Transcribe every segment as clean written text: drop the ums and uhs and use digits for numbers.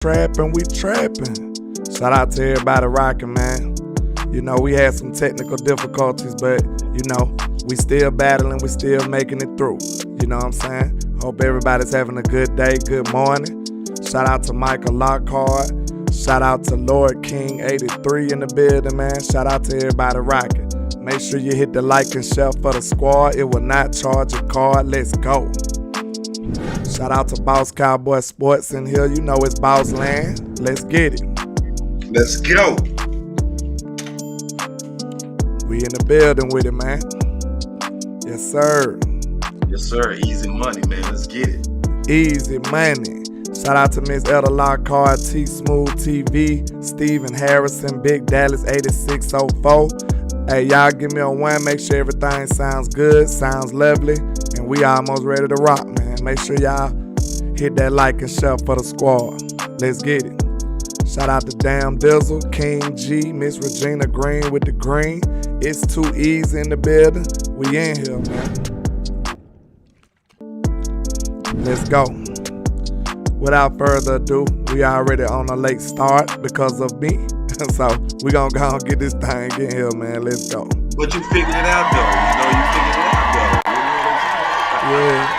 Trapping, we trapping. Shout out to everybody rocking, man. You know, we had some technical difficulties, but, you know, we still battling, we still making it through. You know what I'm saying? Hope everybody's having a good day, good morning. Shout out to Michael Lockhart. Shout out to Lord King 83 in the building, man. Shout out to everybody rocking. Make sure you hit the like and share for the squad. It will not charge a card. Let's go. Shout out to Boss Cowboy Sports in here. You know it's Boss Land. Let's get it. Let's go. We in the building with it, man. Yes, sir. Yes, sir. Easy money, man. Let's get it. Easy money. Shout out to Miss Ella Lockhart, T Smooth TV, Steven Harrison, Big Dallas 8604. Hey, y'all give me a 1. Make sure everything sounds good, sounds lovely, and we almost ready to rock, man. Make sure y'all hit that like and share for the squad. Let's get it. Shout out to Damn Dizzle, King G, Miss Regina Green with the green. It's too easy in the building. We in here, man. Let's go. Without further ado, we already on a late start because of me. So we gonna go and get this thing in here, man. Let's go. But you figured it out, though. You figured it out, though.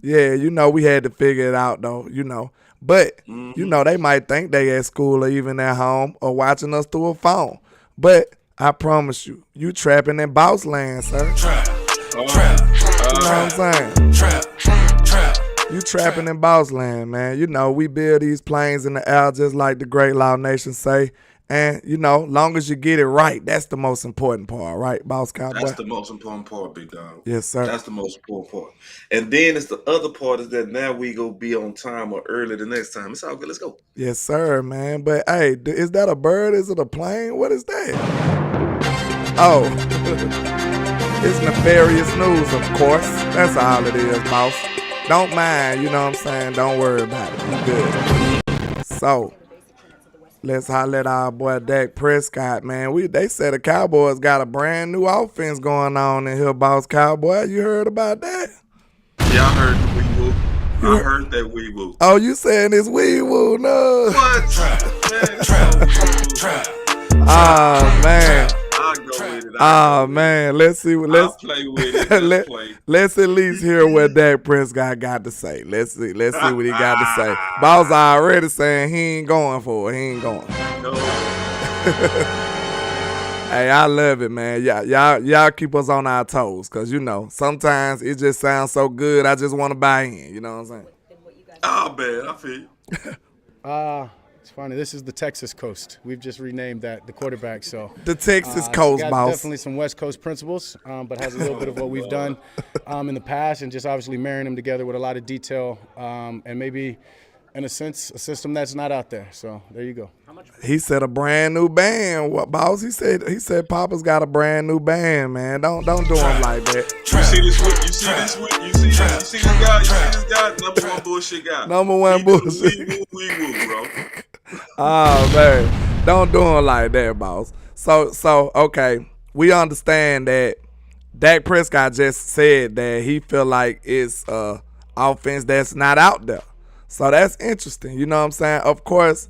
Yeah, you know, we had to figure it out, though, you know. But, you know, they might think they at school or even at home or watching us through a phone. But I promise you, you trapping in boss land, sir. Trap. You know what I'm saying? Trap. You trapping in boss land, man. You know, we build these planes in the air just like the Great Law Nation say. And, you know, long as you get it right, that's the most important part, right, Boss Cowboy? That's the most important part, big dog. Yes, sir. That's the most important part. And then it's the other part is that now we go be on time or early the next time. It's all good. Let's go. Yes, sir, man. But, hey, is that a bird? Is it a plane? What is that? Oh, it's nefarious news, of course. That's all it is, boss. Don't mind, you know what I'm saying? Don't worry about it. You good. So, let's holler at our boy Dak Prescott, man. They said the Cowboys got a brand new offense going on in here, Boss Cowboy. You heard about that? Yeah, I heard the wee woo. I heard that wee woo. Oh, you saying it's wee woo? No. What? Trap. Oh, man. I'll go with it. Oh, man. Let's see. I'll play with it. Let's at least hear what Dak Prescott got to say. Let's see what he got to say. Boss already saying he ain't going for it. He ain't going. No. Hey, I love it, man. Y'all keep us on our toes, because, you know, sometimes it just sounds so good, I just want to buy in. You know what I'm saying? Oh, man. I feel you. It's funny. This is the Texas Coast. We've just renamed that the quarterback. So the Texas Coast, boss. Definitely some West Coast principles, but has a little bit of what we've done in the past, and just obviously marrying them together with a lot of detail, and maybe, in a sense, a system that's not out there. So there you go. He said a brand new band. What, boss? He said Papa's got a brand new band, man. Don't do him like that. You see this guy? Number one bullshit guy. Number one bullshit. Wee woo, bro. Oh, man. Don't do him like that, boss. So okay. We understand that Dak Prescott just said that he feel like it's offense that's not out there. So that's interesting. You know what I'm saying? Of course,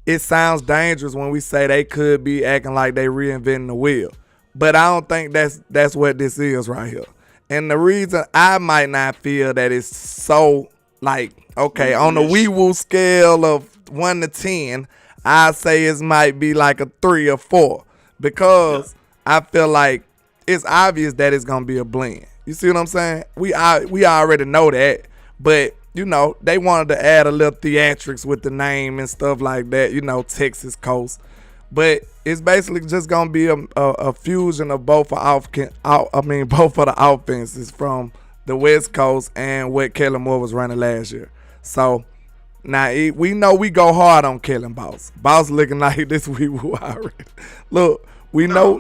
it sounds dangerous when we say they could be acting like they reinventing the wheel. But I don't think that's what this is right here. And the reason I might not feel that it's so, like, okay, on the wee woo scale of 1 to 10, I say it might be like a 3 or 4, because I feel like it's obvious that it's gonna be a blend. You see what I'm saying? We already know that, but you know, they wanted to add a little theatrics with the name and stuff like that, you know, Texas Coast. But it's basically just going to be a fusion of both of the offenses from the West Coast and what Kellen Moore was running last year. So, now, we know we go hard on Kellen, boss. Boss looking like this we were already. Look, we know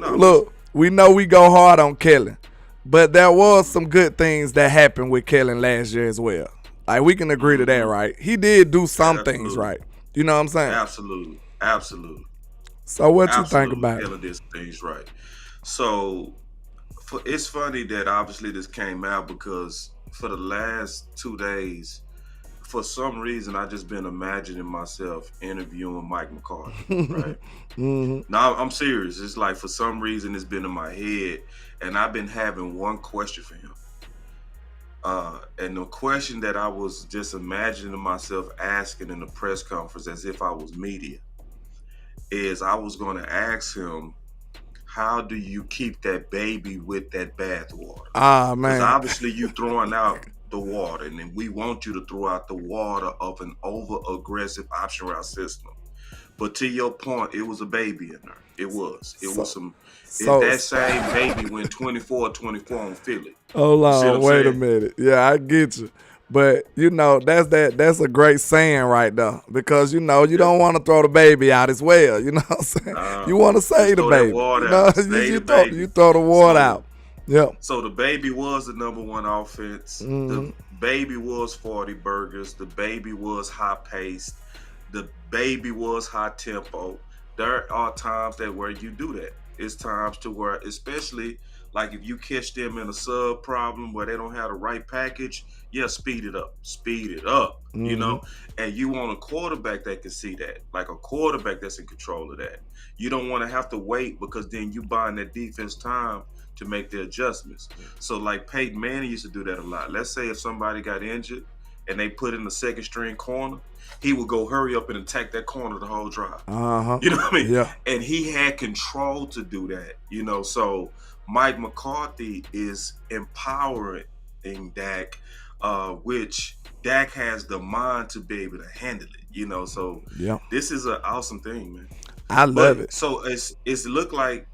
we go hard on Kellen. But there was some good things that happened with Kellen last year as well. Like, we can agree to that, right? He did do some things right. You know what I'm saying? Absolutely. So what you think about it? Kellen did some things right. So it's funny that obviously this came out, because for the last 2 days, for some reason, I just been imagining myself interviewing Mike McCarthy, right? Now I'm serious. It's like for some reason it's been in my head, and I've been having one question for him. And the question that I was just imagining myself asking in the press conference as if I was media is I was going to ask him, how do you keep that baby with that bath water? Ah, Because man. obviously you throwing out the water, and then we want you to throw out the water of an over-aggressive option route system. But to your point, it was a baby in there. It was some. If that same baby went 24-24 on Philly. Hold You see what on, I'm wait a saying? minute. Yeah, I get you. But you know, that's a great saying right there. Because you know, you don't want to throw the baby out as well. You know what I'm saying? You want to Just save the throw that baby. water You know, out. Save the baby. you throw the water out. Yep. So the baby was the number one offense. The baby was 40 burgers. The baby was high paced. The baby was high tempo. There are times that where you do that. It's times to where, especially like if you catch them in a sub problem where they don't have the right package, yeah, speed it up. Speed it up. You know? And you want a quarterback that can see that. Like a quarterback that's in control of that. You don't want to have to wait because then you buying that defense time to make the adjustments. So like Peyton Manning used to do that a lot. Let's say if somebody got injured and they put in the second string corner, he would go hurry up and attack that corner the whole drive. You know what I mean? Yeah. And he had control to do that, you know. So Mike McCarthy is empowering Dak, which Dak has the mind to be able to handle it, you know. So this is an awesome thing, man. I love it. So it's look like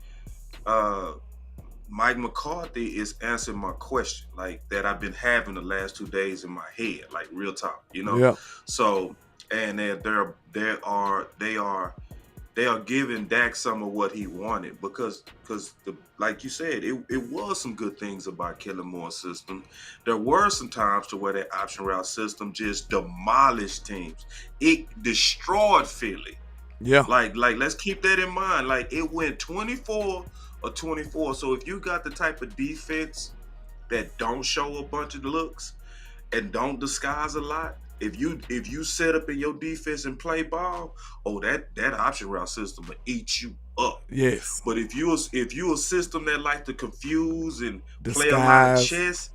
Mike McCarthy is answering my question, like that I've been having the last 2 days in my head, like real talk, you know. Yeah. So, and they are giving Dak some of what he wanted because like you said, it was some good things about Kellen Moore's system. There were some times to where that option route system just demolished teams. It destroyed Philly. Yeah. Like let's keep that in mind. Like it went 24 or 24. So if you got the type of defense that don't show a bunch of looks and don't disguise a lot, if you set up in your defense and play ball, that option route system will eat you up. Yes. But if you a system that like to confuse and play a lot of chess,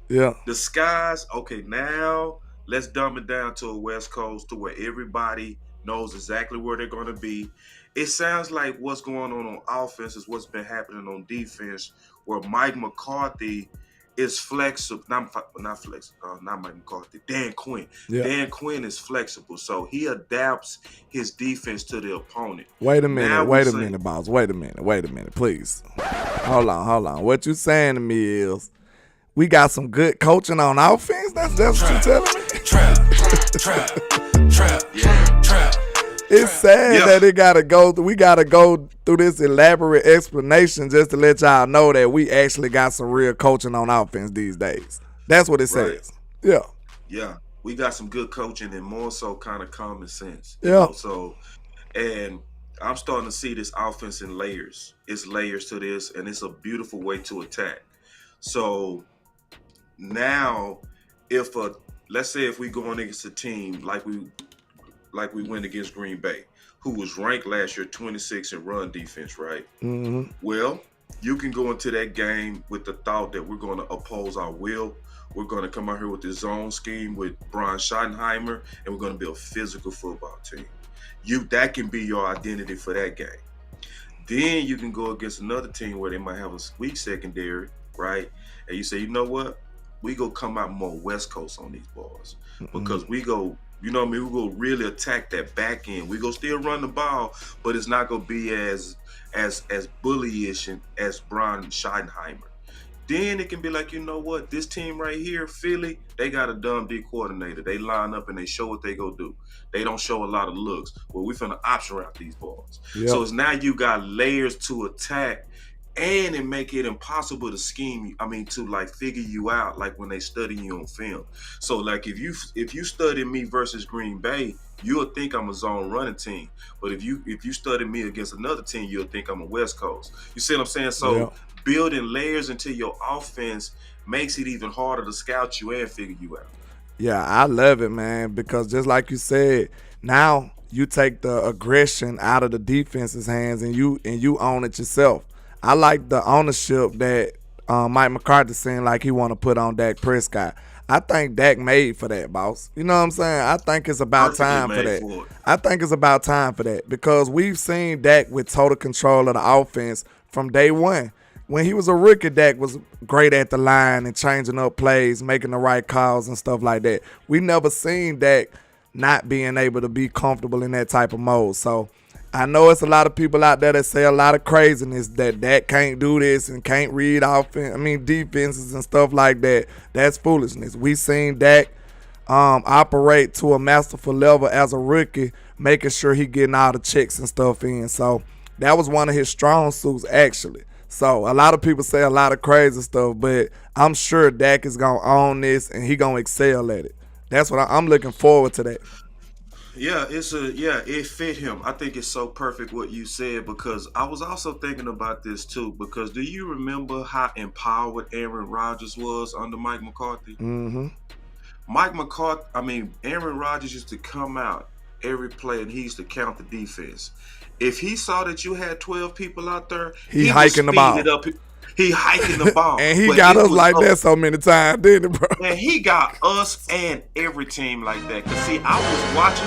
disguise, okay, now let's dumb it down to a West Coast to where everybody knows exactly where they're going to be. It sounds like what's going on offense is what's been happening on defense, where Mike McCarthy is flexible. Not Mike McCarthy. Dan Quinn. Yeah. Dan Quinn is flexible, so he adapts his defense to the opponent. Wait a minute, boss. Wait a minute, please. Hold on. What you saying to me is we got some good coaching on offense? That's what you telling me? Trap. It's sad that we gotta go through this elaborate explanation just to let y'all know that we actually got some real coaching on offense these days. That's what it says. Yeah. Yeah. We got some good coaching and more so kind of common sense. Yeah. Know? So, and I'm starting to see this offense in layers. It's layers to this, and it's a beautiful way to attack. So now, let's say if we go on against a team like we went against Green Bay, who was ranked last year 26 in run defense, right? Well, you can go into that game with the thought that we're going to oppose our will. We're going to come out here with the zone scheme with Brian Schottenheimer, and we're going to be a physical football team. That can be your identity for that game. Then you can go against another team where they might have a weak secondary, right? And you say, you know what? We go come out more West Coast on these balls because we go. You know what I mean? We're going to really attack that back end. We're going to still run the ball, but it's not going to be as bullyish as Brian Schottenheimer. Then it can be like, you know what? This team right here, Philly, they got a dumb D coordinator. They line up and they show what they go do. They don't show a lot of looks. Well, we finna option route these balls. Yep. So it's now you got layers to attack, and it make it impossible to scheme. I mean, to like figure you out, like when they study you on film. So like if you study me versus Green Bay, you'll think I'm a zone running team. But if you study me against another team, you'll think I'm a West Coast. You see what I'm saying? So building layers into your offense makes it even harder to scout you and figure you out. Yeah, I love it, man, because just like you said, now you take the aggression out of the defense's hands and you own it yourself. I like the ownership that Mike McCarthy seemed like he want to put on Dak Prescott. I think Dak made for that, boss. You know what I'm saying? I think it's about Perfectly time for made that. for it. I think it's about time for that because we've seen Dak with total control of the offense from day one. When he was a rookie, Dak was great at the line and changing up plays, making the right calls and stuff like that. We never seen Dak not being able to be comfortable in that type of mode. So I know it's a lot of people out there that say a lot of craziness that Dak can't do this and can't read defenses and stuff like that. That's foolishness. We seen Dak operate to a masterful level as a rookie, making sure he getting all the checks and stuff in. So that was one of his strong suits, actually. So a lot of people say a lot of crazy stuff, but I'm sure Dak is gonna own this and he gonna excel at it. That's what I'm looking forward to. That. Yeah, it fit him. I think it's so perfect what you said because I was also thinking about this too. Because do you remember how empowered Aaron Rodgers was under Mike McCarthy? Mm-hmm. Aaron Rodgers used to come out every play and he used to count the defense. If he saw that you had 12 people out there, he hiking the ball. He hiking the ball. And he got us like that so many times, didn't he, bro? And he got us and every team like that. Because, see, I was watching.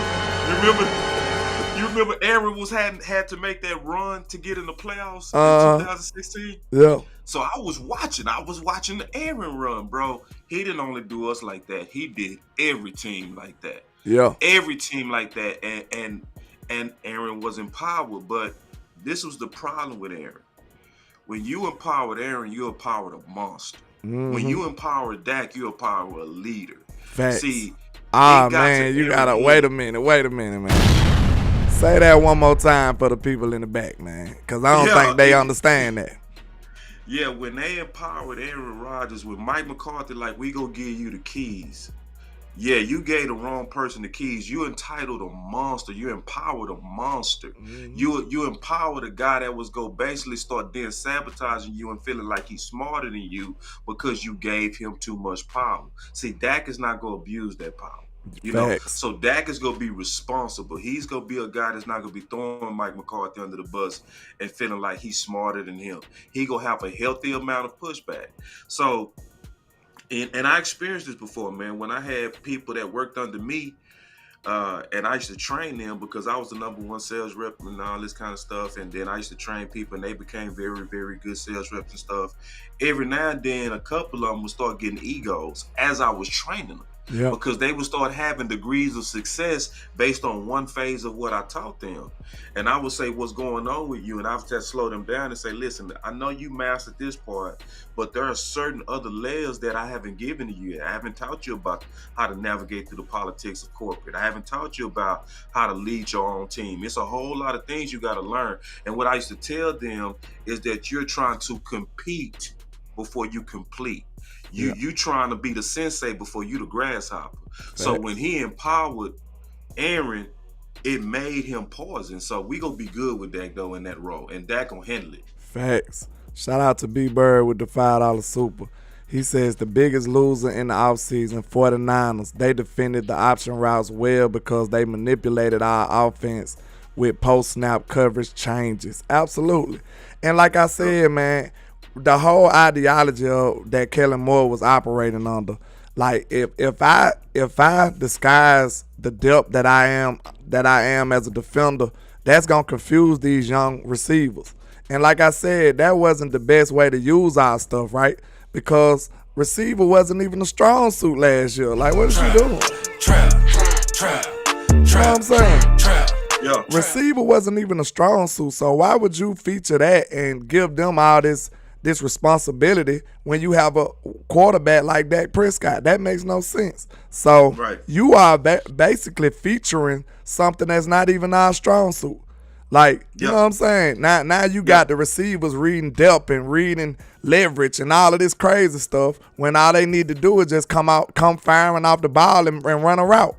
You remember Aaron had to make that run to get in the playoffs in 2016? Yeah. So I was watching the Aaron run, bro. He didn't only do us like that. He did every team like that. Yeah. Every team like that. And Aaron was empowered. But this was the problem with Aaron. When you empowered Aaron, you empowered a monster. Mm-hmm. When you empowered Dak, you empowered a leader. Facts. See, man, you gotta wait a minute, man. Say that one more time for the people in the back, man, because I don't think they understand that. Yeah, when they empowered Aaron Rodgers with Mike McCarthy, like, we gonna give you the keys. Yeah, you gave the wrong person the keys. You entitled a monster. You empowered a monster. Mm-hmm. You empowered a guy that was going to basically start then sabotaging you and feeling like he's smarter than you because you gave him too much power. See, Dak is not going to abuse that power. You know, so Dak is going to be responsible. He's going to be a guy that's not going to be throwing Mike McCarthy under the bus and feeling like he's smarter than him. He going to have a healthy amount of pushback. So, and I experienced this before, man, when I had people that worked under me, and I used to train them because I was the #1 sales rep and all this kind of stuff. And then I used to train people and they became very, very good sales reps and stuff. Every now and then, a couple of them would start getting egos as I was training them. Yep. Because they would start having degrees of success based on one phase of what I taught them. And I would say, what's going on with you? And I would just slow them down and say, listen, I know you mastered this part, but there are certain other layers that I haven't given to you yet. I haven't taught you about how to navigate through the politics of corporate. I haven't taught you about how to lead your own team. It's a whole lot of things you got to learn. And what I used to tell them is that you're trying to compete before you complete. You trying to be the sensei before you the grasshopper. Facts. So when he empowered Aaron, it made him poison. So we gonna be good with Dak though in that role, and Dak gonna handle it. Facts. Shout out to B Bird with the $5 super. He says the biggest loser in the offseason, 49ers. They defended the option routes well because they manipulated our offense with post-snap coverage changes. Absolutely. And like I said, man, the whole ideology of that Kellen Moore was operating under, like if I disguise the depth that I am as a defender, that's gonna confuse these young receivers. And like I said, that wasn't the best way to use our stuff, right? Because receiver wasn't even a strong suit last year. Like, what is she doing? You know what I'm saying? Yeah. Receiver wasn't even a strong suit, so why would you feature that and give them all this responsibility when you have a quarterback like Dak Prescott? That makes no sense. So you are basically featuring something that's not even our strong suit. Like, you know what I'm saying? Now you got the receivers reading depth and reading leverage and all of this crazy stuff when all they need to do is just come firing off the ball and run a route.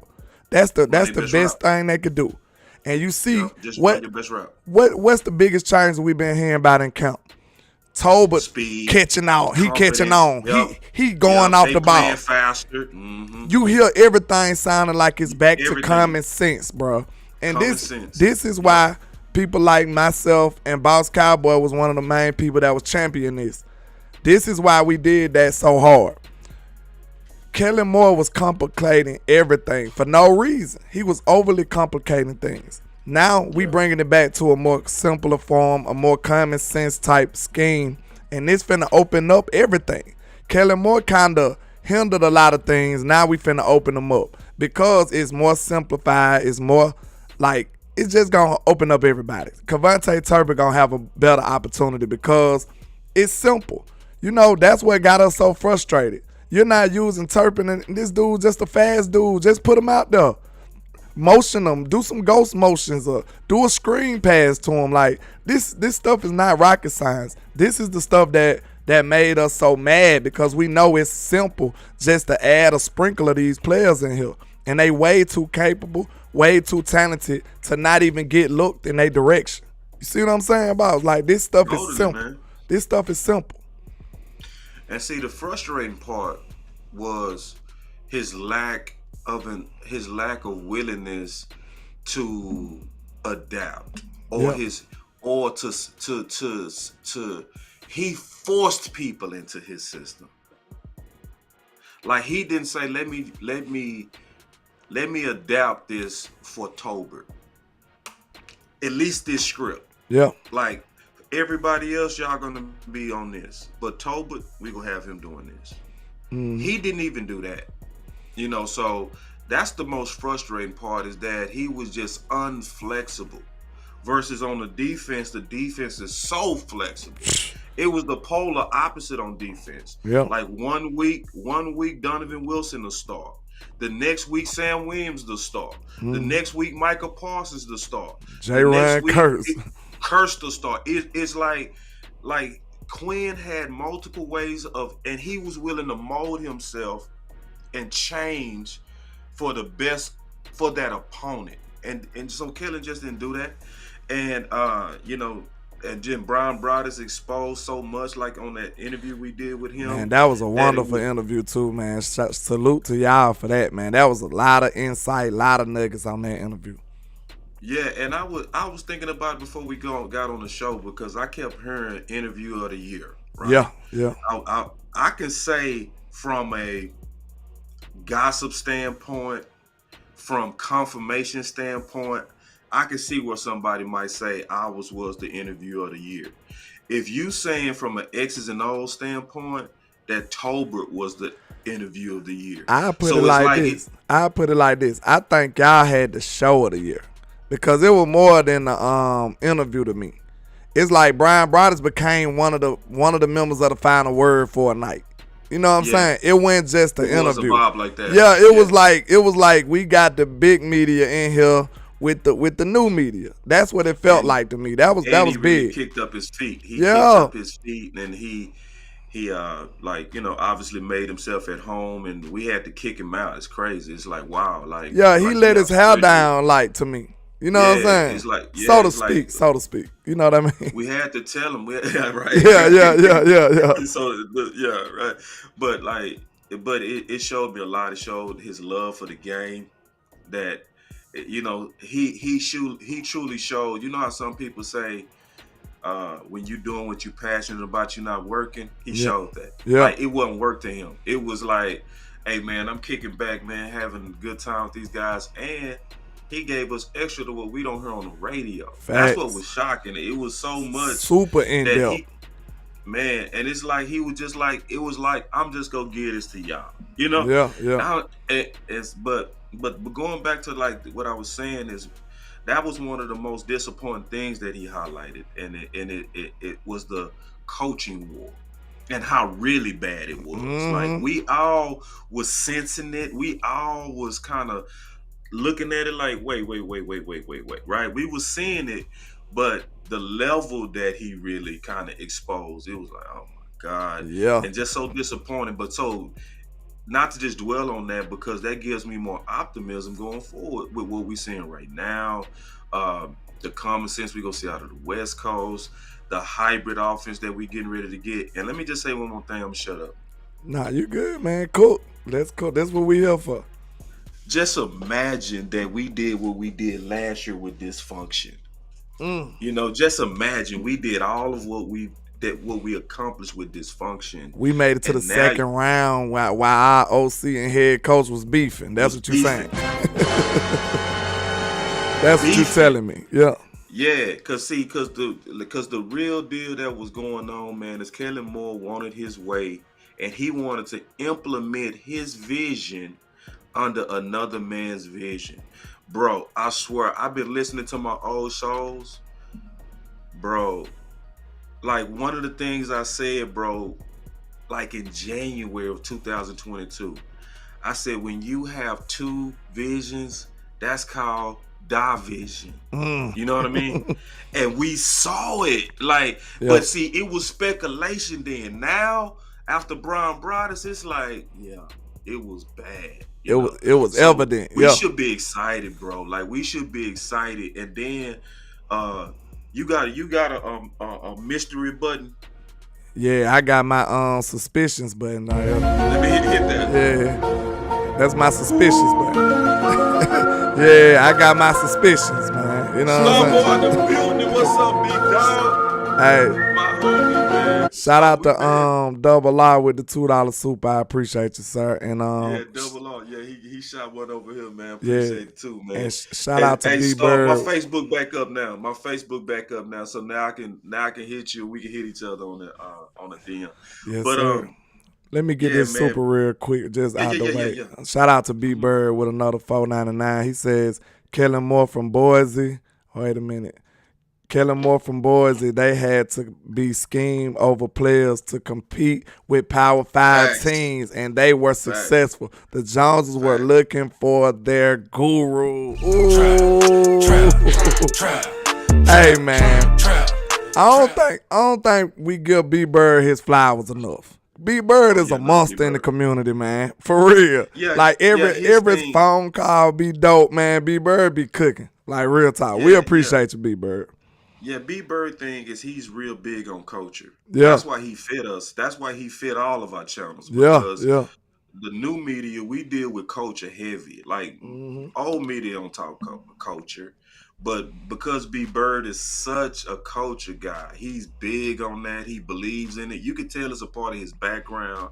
That's the best thing they could do. And you see just run your best route. What's the biggest change we've been hearing about in camp? Tolbert speed, catching on. He catching confidence. on. Yep. He going off They the ball. playing faster. You hear everything sounding like it's back to Everything. common sense, bro. And Common sense. this is why people like myself and Boss Cowboy was one of the main people that was championing this. This is why we did that so hard. Kellen Moore was complicating everything for no reason. He was overly complicating things. Now we bringing it back to a more simpler form, a more common sense type scheme, and this finna open up everything. Kellen Moore kind of hindered a lot of things. Now we finna open them up because it's more simplified. It's more like it's just gonna open up everybody. Cavante Turpin gonna have a better opportunity because it's simple. You know, that's what got us so frustrated. You're not using Turpin, and this dude just a fast dude. Just put him out there. Motion them. Do some ghost motions or do a screen pass to him. Like, this stuff is not rocket science. This is the stuff that made us so mad because we know it's simple just to add a sprinkle of these players in here. And they way too capable, way too talented to not even get looked in their direction. You see what I'm saying, boss? Like, this stuff is simple. Man. This stuff is simple. And see, the frustrating part was his lack of willingness to adapt, or he forced people into his system. Like, he didn't say, let me adapt this for Tolbert. At least this script. Yeah. Like, everybody else, y'all gonna be on this, but Tolbert, we gonna have him doing this. He didn't even do that, you know. So that's the most frustrating part, is that he was just unflexible. Versus on the defense is so flexible. It was the polar opposite on defense. Yeah. Like one week Donovan Wilson the star. The next week Sam Williams the star. The next week Micah Parsons the star. J. Ryan Curse the star. It's like Quinn had multiple ways of, and he was willing to mold himself and change for the best for that opponent. And so Kellen just didn't do that. And you know, and Jim Brown brought us exposed so much, like on that interview we did with him. Man, that was a wonderful interview too, man. Salute to y'all for that, man. That was a lot of insight, a lot of nuggets on that interview. Yeah, and I was thinking about it before we got on the show, because I kept hearing interview of the year. Right? Yeah. I can say from a gossip standpoint, from confirmation standpoint, I can see where somebody might say ours was the interview of the year. If you saying from an X's and O's standpoint that Tolbert was the interview of the year, I put it like this. I think y'all had the show of the year, because it was more than the interview to me. It's like Brian Broaddus became one of the members of the Final Word for a night. You know what I'm saying? It wasn't just an interview. Vibe like that. Yeah, it was like we got the big media in here with the new media. That's what it felt like to me. That was really big. Kicked up his feet. He kicked up his feet, and he like, you know, obviously made himself at home, and we had to kick him out. It's crazy. It's like, wow, like, yeah, he let his hair down, like, to me. You know what I'm saying? It's like, so to speak. You know what I mean? We had to tell him. Right. Yeah. So, right. But it showed me a lot. It showed his love for the game. That, you know, he truly showed. You know how some people say, when you're doing what you're passionate about, you're not working. He showed that. Yeah. Like, it wasn't work to him. It was like, hey man, I'm kicking back, man, having a good time with these guys, and he gave us extra to what we don't hear on the radio. Facts. That's what was shocking. It was so much. Super in depth. Man, and it's like he was just like, it was like, I'm just gonna give this to y'all. You know? Yeah. But going back to like what I was saying is, that was one of the most disappointing things that he highlighted, and it was the coaching war and how really bad it was. Like, we all was sensing it. We all was kind of looking at it like, wait, right? We was seeing it, but the level that he really kind of exposed, it was like, oh my God. Yeah. And just so disappointing. But so, not to just dwell on that, because that gives me more optimism going forward with what we're seeing right now. the common sense we're going to see out of the West Coast, the hybrid offense that we getting ready to get. And let me just say one more thing. I'm going to shut up. Nah, you good, man. Cool. Let's cook. That's what we here for. Just imagine that we did what we did last year with dysfunction. You know, just imagine we did all of what we accomplished with dysfunction. We made it to the second round while our OC and head coach was beefing. That's what you're saying. That's what you're telling me. Yeah. Yeah, cause the real deal that was going on, man, is Kellen Moore wanted his way, and he wanted to implement his vision under another man's vision. Bro, I swear, I've been listening to my old shows. Bro, like one of the things I said, bro, like in January of 2022, I said, when you have two visions, that's called division. You know what I mean? And we saw it. Like, but see, it was speculation then. Now, after Brian Broaddus, it's like, yeah, it was bad. It was evident. We should be excited, bro. Like, we should be excited. And then you got a mystery button. Yeah, I got my suspicions button. Let me hit that. Yeah, that's my suspicions button. Yeah, I got my suspicions, man. You know what I'm saying? Slow-mo in the building. What's up, big dog? Hey, my homie, man. Shout out to Double R with the $2 super. I appreciate you, sir. And yeah, Double R. Yeah, he shot one over here, man. Appreciate it too, man. And shout out to B Bird. My Facebook back up now. So now I can hit you. We can hit each other on the DM. Yes, but sir. Let me get this super real quick, just out the way. Yeah. Shout out to B Bird with another $4.99. He says, Kellen Moore from Boise. Wait a minute. Kellen Moore from Boise, they had to be schemed over players to compete with Power 5 teams, and they were successful. The Joneses were looking for their guru. Hey, man. I don't think we give B Bird his flowers enough. B Bird is a monster in the community, man. For real. Yeah, like every phone call be dope, man. B Bird be cooking. Like real talk. We appreciate you, B Bird. Yeah, B Bird thing is he's real big on culture. Yeah. That's why he fit us. That's why he fit all of our channels. Because the new media, we deal with culture heavy. Like old media don't talk culture. But because B Bird is such a culture guy, he's big on that. He believes in it. You can tell it's a part of his background.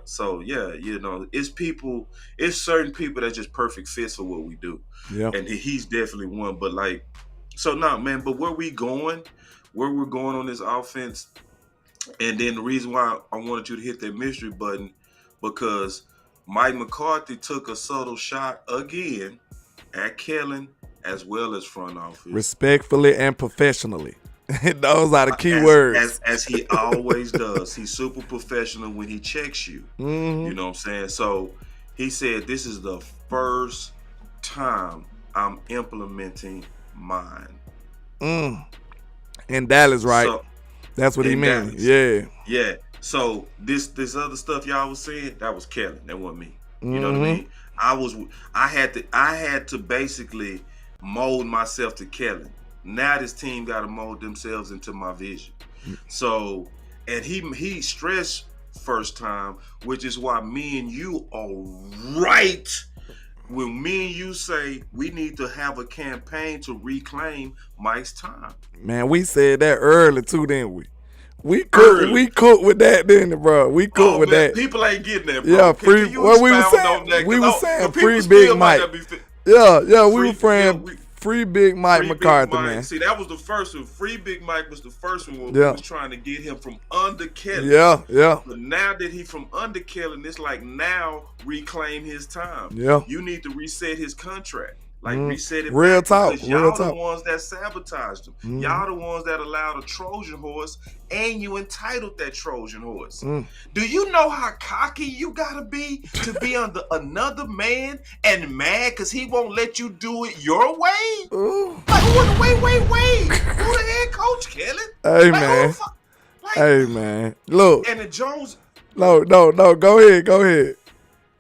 So yeah, you know, it's certain people that's just perfect fits for what we do. Yeah. And he's definitely one. But like, so now, man, but where we're going on this offense, and then the reason why I wanted you to hit that mystery button, because Mike McCarthy took a subtle shot again at Kellen as well as front office. Respectfully and professionally. Those are the key words. As he always does. He's super professional when he checks you. You know what I'm saying? So he said, this is the first time I'm implementing mine. In Dallas, right? So, that's what he meant. Yeah. Yeah. So this other stuff y'all was saying, that was Kellen. That wasn't me. You know what I mean? I had to basically mold myself to Kellen. Now this team got to mold themselves into my vision. So, and he stressed first time, which is why me and you are right. When me and you say we need to have a campaign to reclaim Mike's time. Man, we said that early too, didn't we? We cooked with that, didn't it, bro? We cooked with that. People ain't getting that, bro. Yeah, free. What we were saying, free Big Mike. Yeah, we were saying free Big Mike McCarthy, man. See, that was the first one. Free Big Mike was the first one. We was trying to get him from under Kellen. Yeah. But now that he's from under Kellen, it's like now reclaim his time. Yeah. You need to reset his contract. Like reset it. Real talk. Y'all the ones that sabotaged him. Y'all the ones that allowed a Trojan horse, and you entitled that Trojan horse. Do you know how cocky you gotta be to be under another man and mad because he won't let you do it your way? Like, wait. Who the head coach, Kellen? Hey, man. Hey, man. Look. And the Jones. No. Go ahead.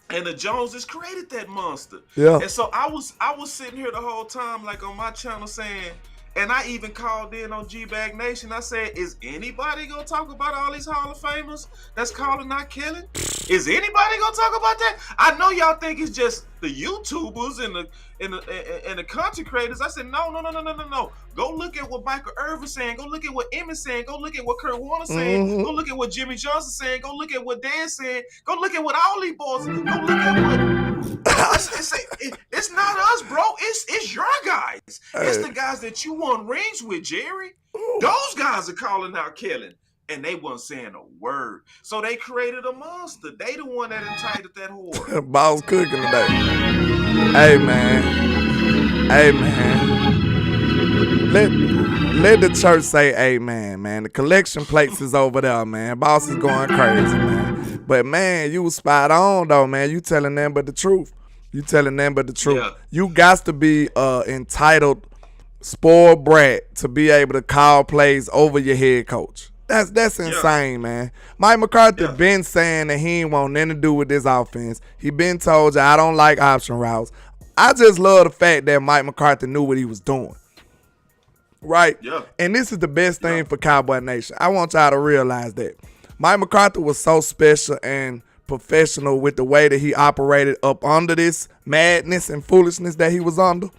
And the Joneses created that monster. Yeah. And so I was sitting here the whole time, like on my channel saying, and I even called in on G-Bag Nation. I said, is anybody gonna talk about all these Hall of Famers that's calling not killing? Is anybody gonna talk about that? I know y'all think it's just the YouTubers and the content creators. I said, no. Go look at what Michael Irvin saying. Go look at what Emmett saying. Go look at what Kurt Warner saying. Go look at what Jimmy Johnson saying. Go look at what Dan saying. Go look at what all these boys. Go look at what. It's not us, bro. It's your guys. It's the guys that you won rings with, Jerry. Those guys are calling out killing. And they wasn't saying a word. So they created a monster. They the one that entitled that whore. Boss cooking today. Hey man. Let the church say amen, man. The collection plates is over there, man. Boss is going crazy, man. But man, you was spot on though, man. You telling them but the truth. Yeah. You got to be entitled, spoiled brat to be able to call plays over your head coach. That's insane, man. Mike McCarthy been saying that he ain't want nothing to do with this offense. He been told you I don't like option routes. I just love the fact that Mike McCarthy knew what he was doing. Right? Yeah. And this is the best thing for Cowboy Nation. I want y'all to realize that. Mike McCarthy was so special and professional with the way that he operated up under this madness and foolishness that he was under.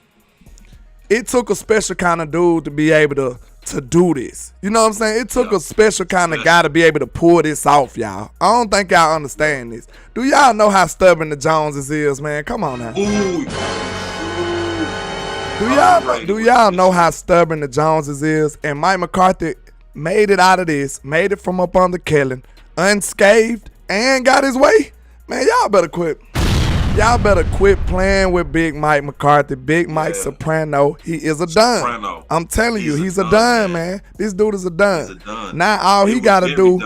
It took a special kind of dude to be able to do this. You know what I'm saying? It took a special kind of guy to be able to pull this off, y'all. I don't think y'all understand this. Do y'all know how stubborn the Joneses is, man? Come on now. Do y'all know how stubborn the Joneses is? And Mike McCarthy made it out of this, made it from up under Kellen, unscathed, and got his way. Man, y'all better quit. Y'all better quit playing with Big Mike McCarthy, Big Mike Soprano. He is a done. I'm telling you, he's a done, man. This dude is a done. Now all he got to do,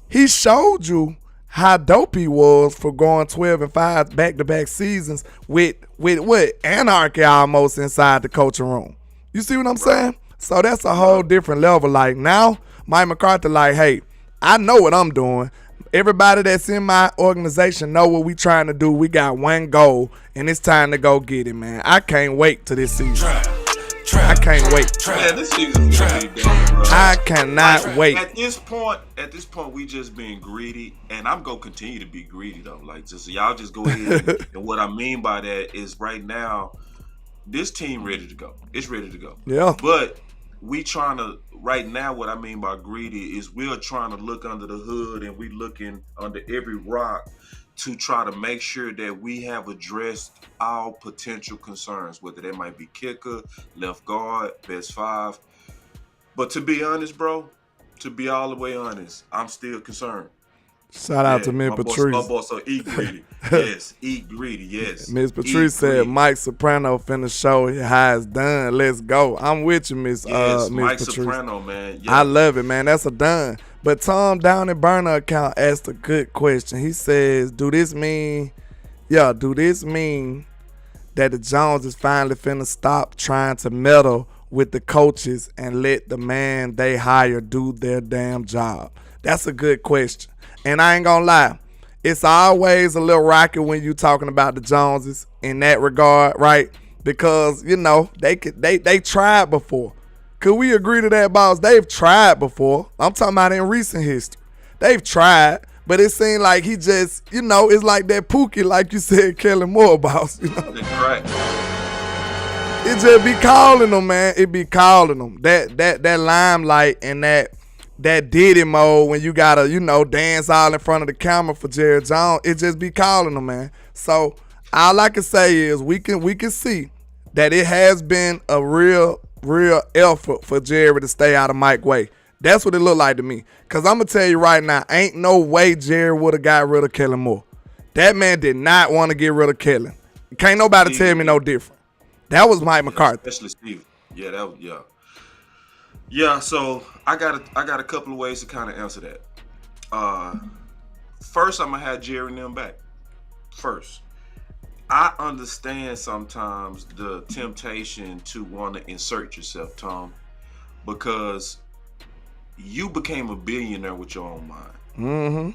he showed you how dope he was for going 12-5 back-to-back seasons with what? Anarchy almost inside the coaching room. You see what I'm saying? So that's a whole different level. Like now, Mike McCarthy like, hey, I know what I'm doing. Everybody that's in my organization know what we trying to do. We got one goal, and it's time to go get it, man. I can't wait to this season. I can't wait. Man, this season's gonna be done, bro. I cannot wait. At this point, we just being greedy, and I'm gonna continue to be greedy though. Like, just y'all just go ahead. And what I mean by that is, right now, this team ready to go. It's ready to go. Yeah. But we trying to. Right now, what I mean by greedy is we're trying to look under the hood and we looking under every rock to try to make sure that we have addressed our potential concerns, whether that might be kicker, left guard, best five. But to be honest, bro, to be all the way honest, I'm still concerned. Shout out to Miss Patrice. My boss, so eat greedy. Yes, eat greedy, yes. Miss Patrice said Mike Soprano finna show how it's done. Let's go. I'm with you, Miss Mike Patrice. Soprano, man. Yeah. I love it, man. That's a done. But Tom down at Burner account asked a good question. He says, do this mean that the Joneses finally finna stop trying to meddle with the coaches and let the man they hire do their damn job? That's a good question. And I ain't gonna lie, it's always a little rocky when you talking about the Joneses in that regard, right? Because, you know, they tried before. Could we agree to that, boss? They've tried before. I'm talking about in recent history. They've tried, but it seemed like he just, you know, it's like that Pookie, like you said, Kellen Moore, boss. You know? That's right. It just be calling them, man. It be calling them. That limelight and that Diddy mode when you gotta, you know, dance all in front of the camera for Jerry Jones, it just be calling them, man. So all I can say is we can see that it has been a real effort for Jerry to stay out of Mike way. That's what it looked like to me. Cause I'm gonna tell you right now, ain't no way Jerry would have got rid of Kellen Moore. That man did not want to get rid of Kellen. Can't nobody tell me no different. That was Mike McCarthy. Especially Steve. Yeah, that was, yeah. Yeah, so I got a couple of ways to kind of answer that. First, I'm gonna have Jerry and them back. First, I understand sometimes the temptation to want to insert yourself, Tom, because you became a billionaire with your own mind. Mm-hmm.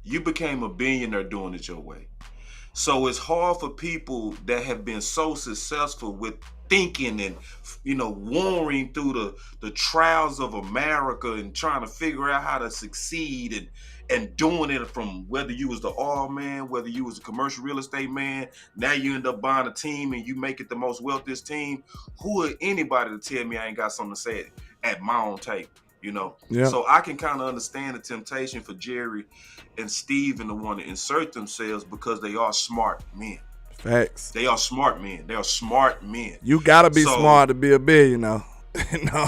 You became a billionaire doing it your way. So it's hard for people that have been so successful with thinking and, warring through the trials of America and trying to figure out how to succeed and doing it from whether you was the oil man, whether you was a commercial real estate man, now you end up buying a team and you make it the most wealthiest team. Who are anybody to tell me I ain't got something to say at my own table? Yeah. So I can kind of understand the temptation for Jerry and Steve and the one to insert themselves because they are smart men. Facts. They are smart men. They are smart men. You gotta be smart to be a billionaire.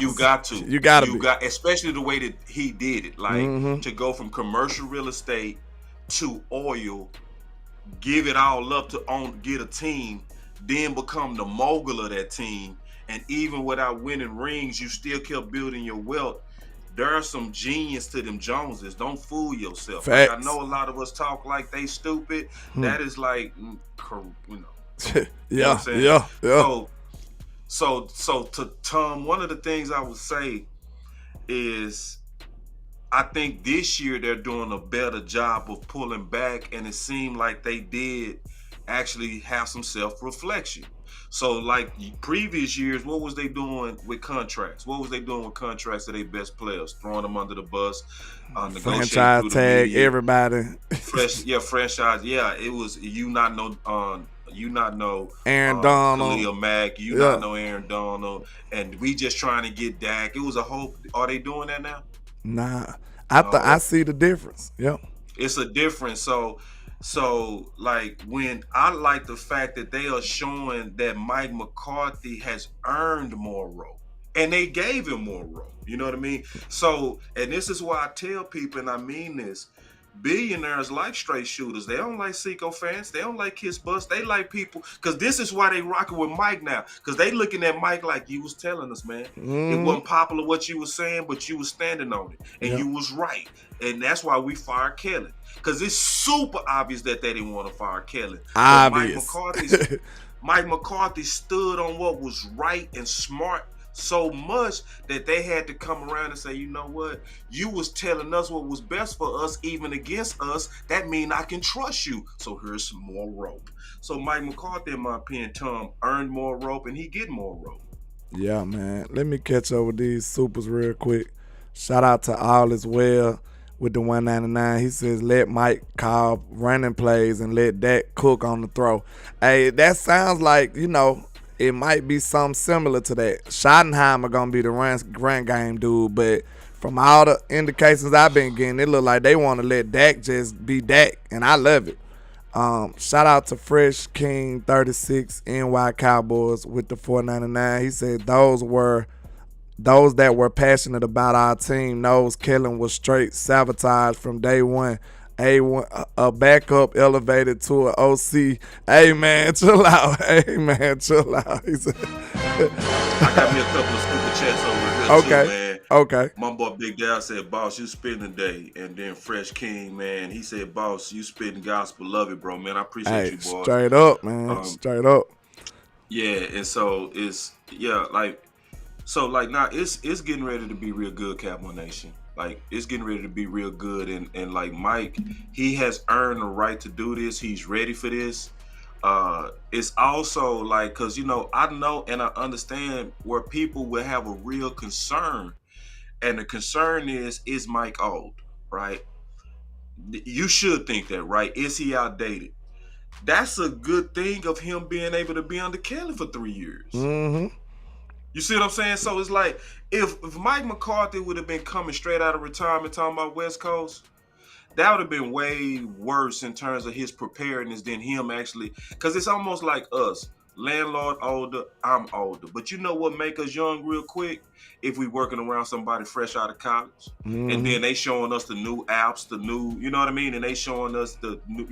You got to. You gotta be. Especially the way that he did it. Like to go from commercial real estate to oil, give it all up to get a team, then become the mogul of that team. And even without winning rings, you still kept building your wealth. There's some genius to them Joneses. Don't fool yourself. Like, I know a lot of us talk like they stupid. That is like, Yeah. So to Tom, one of the things I would say is I think this year they're doing a better job of pulling back, and it seemed like they did actually have some self-reflection. So like previous years, what was they doing with contracts? What was they doing with contracts of their best players? Throwing them under the bus, franchise tag, everybody. Franchise. Yeah, it was Aaron Donald, Khalil Mack, not know Aaron Donald, and we just trying to get Dak. It was a hope. Are they doing that now? Nah, I see the difference. Yep, it's a difference. So like when I like the fact that they are showing that Mike McCarthy has earned more rope, and they gave him more rope. You know what I mean? So, and this is why I tell people, and I mean this. Billionaires like straight shooters. They don't like sycophants. They don't like kiss butts. They like people, because this is why they rocking with Mike now. Because they looking at Mike like, you was telling us, man. It wasn't popular what you was saying, but you was standing on it. And you was right. And that's why we fired Kelly. Because it's super obvious that they didn't want to fire Kelly. Obvious. Mike McCarthy stood on what was right and smart so much that they had to come around and say, you know what? You was telling us what was best for us, even against us. That means I can trust you. So here's some more rope. So Mike McCarthy, in my opinion, Tom, earned more rope and he get more rope. Yeah, man. Let me catch up with these supers real quick. Shout out to All Is Well with the 199. He says, let Mike call running plays and let Dak cook on the throw. Hey, that sounds like, it might be something similar to that. Schottenheimer gonna be the run game dude, but from all the indications I've been getting, it look like they want to let Dak just be Dak, and I love it. Shout out to Fresh King 36 NY Cowboys with the 499. He said those that were passionate about our team knows Kellen was straight sabotage from day one. A backup elevated to an OC. Hey man, chill out. Hey man, chill out. He said, I got me a couple of super chats over here too, man. Okay. My boy Big Dal said, boss, you spitting the day. And then Fresh King, man, he said, boss, you spitting gospel. Love it, bro, man. I appreciate you, boy. Straight up, man. Straight up. Yeah, and so it's now it's getting ready to be real good, Cowboy Nation. Like, it's getting ready to be real good. And like Mike, he has earned the right to do this. He's ready for this. It's also like, because, I know and I understand where people will have a real concern. And the concern is Mike old, right? You should think that, right? Is he outdated? That's a good thing of him being able to be under Kelly for 3 years. Mm-hmm. You see what I'm saying? So it's like, if Mike McCarthy would have been coming straight out of retirement talking about West Coast, that would have been way worse in terms of his preparedness than him actually. Because it's almost like us. Landlord older, I'm older. But you know what make us young real quick? If we working around somebody fresh out of college. Mm-hmm. And then they showing us the new apps, the new, you know what I mean? And they showing us the new,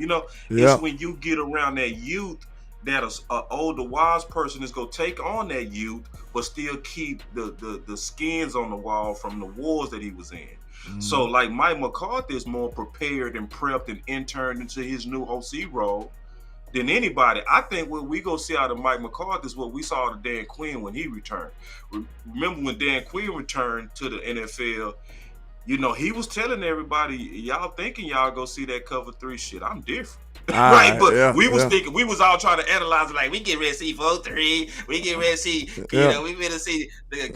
It's when you get around that youth that an older wise person is going to take on that youth, but still keep the skins on the wall from the wars that he was in. Mm-hmm. So like Mike McCarthy is more prepared and prepped and interned into his new OC role than anybody. I think what we go see out of Mike McCarthy is what we saw out of Dan Quinn when he returned. Remember when Dan Quinn returned to the NFL, he was telling everybody, y'all thinking y'all go see that cover 3 shit. I'm different. All Right, but yeah, we was yeah. thinking, we was all trying to analyze it like, we get ready to see 4-3, we get ready to see, Yeah. we finna see the,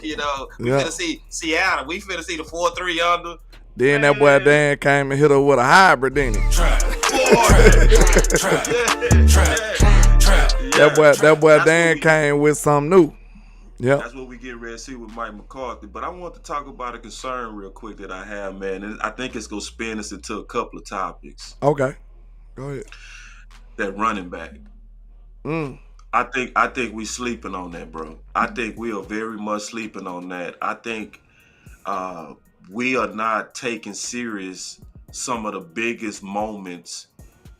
we Yeah. finna see Seattle, we finna see the 4-3 under. Then that boy Man. Dan came and hit her with a hybrid, didn't he? That boy Dan came with something new. Yeah. That's what we get ready to see with Mike McCarthy. But I want to talk about a concern real quick that I have, man. And I think it's going to spin us into a couple of topics. Okay. Go ahead. That running back. I think we sleeping on that, bro. I think we are very much sleeping on that. I think we are not taking serious some of the biggest moments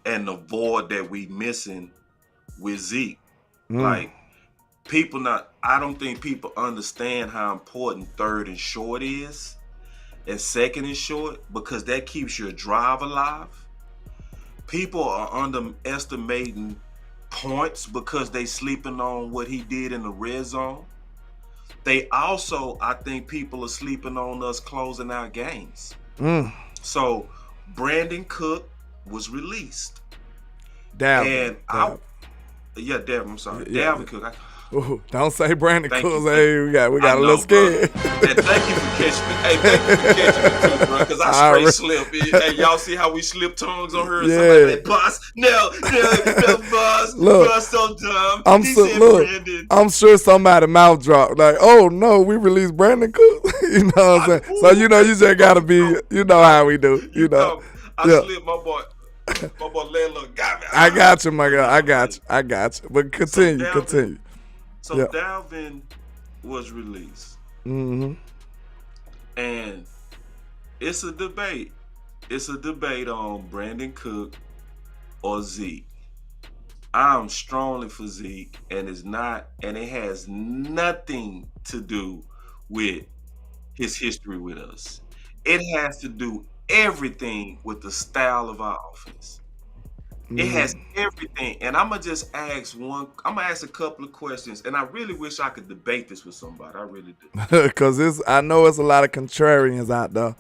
and the void that we missing with Zeke. Like, I don't think people understand how important third and short is and second and short, because that keeps your drive alive. People are underestimating points because they sleeping on what he did in the red zone. They also, I think people are sleeping on us closing out games. So Brandon Cook was released. Dalvin. Dalvin, I'm sorry. Yeah. Dalvin Cook. Don't say Brandon Thank Cooks. you. Hey, we got a little scared. And thank you for catching me. Hey, thank you for catching me too, bro. Because I straight slip. Hey, y'all see how we slip tongues on her? Yeah. Somebody like, boss. No, boss. Look, boss so dumb. Brandon. I'm sure somebody mouth dropped. Like, oh no, we released Brandon Cooks. You know what I'm saying? So you just gotta be. You know how we do. You know. I slipped my boy. My boy landlord got me. I got you, my girl. I got you. But continue. So Dalvin was released. And it's a debate. It's a debate on Brandon Cook or Zeke. I'm strongly for Zeke, and it has nothing to do with his history with us. It has to do everything with the style of our offense. It has everything. And I'm gonna just ask a couple of questions. And I really wish I could debate this with somebody. I really do. Because I know it's a lot of contrarians out there.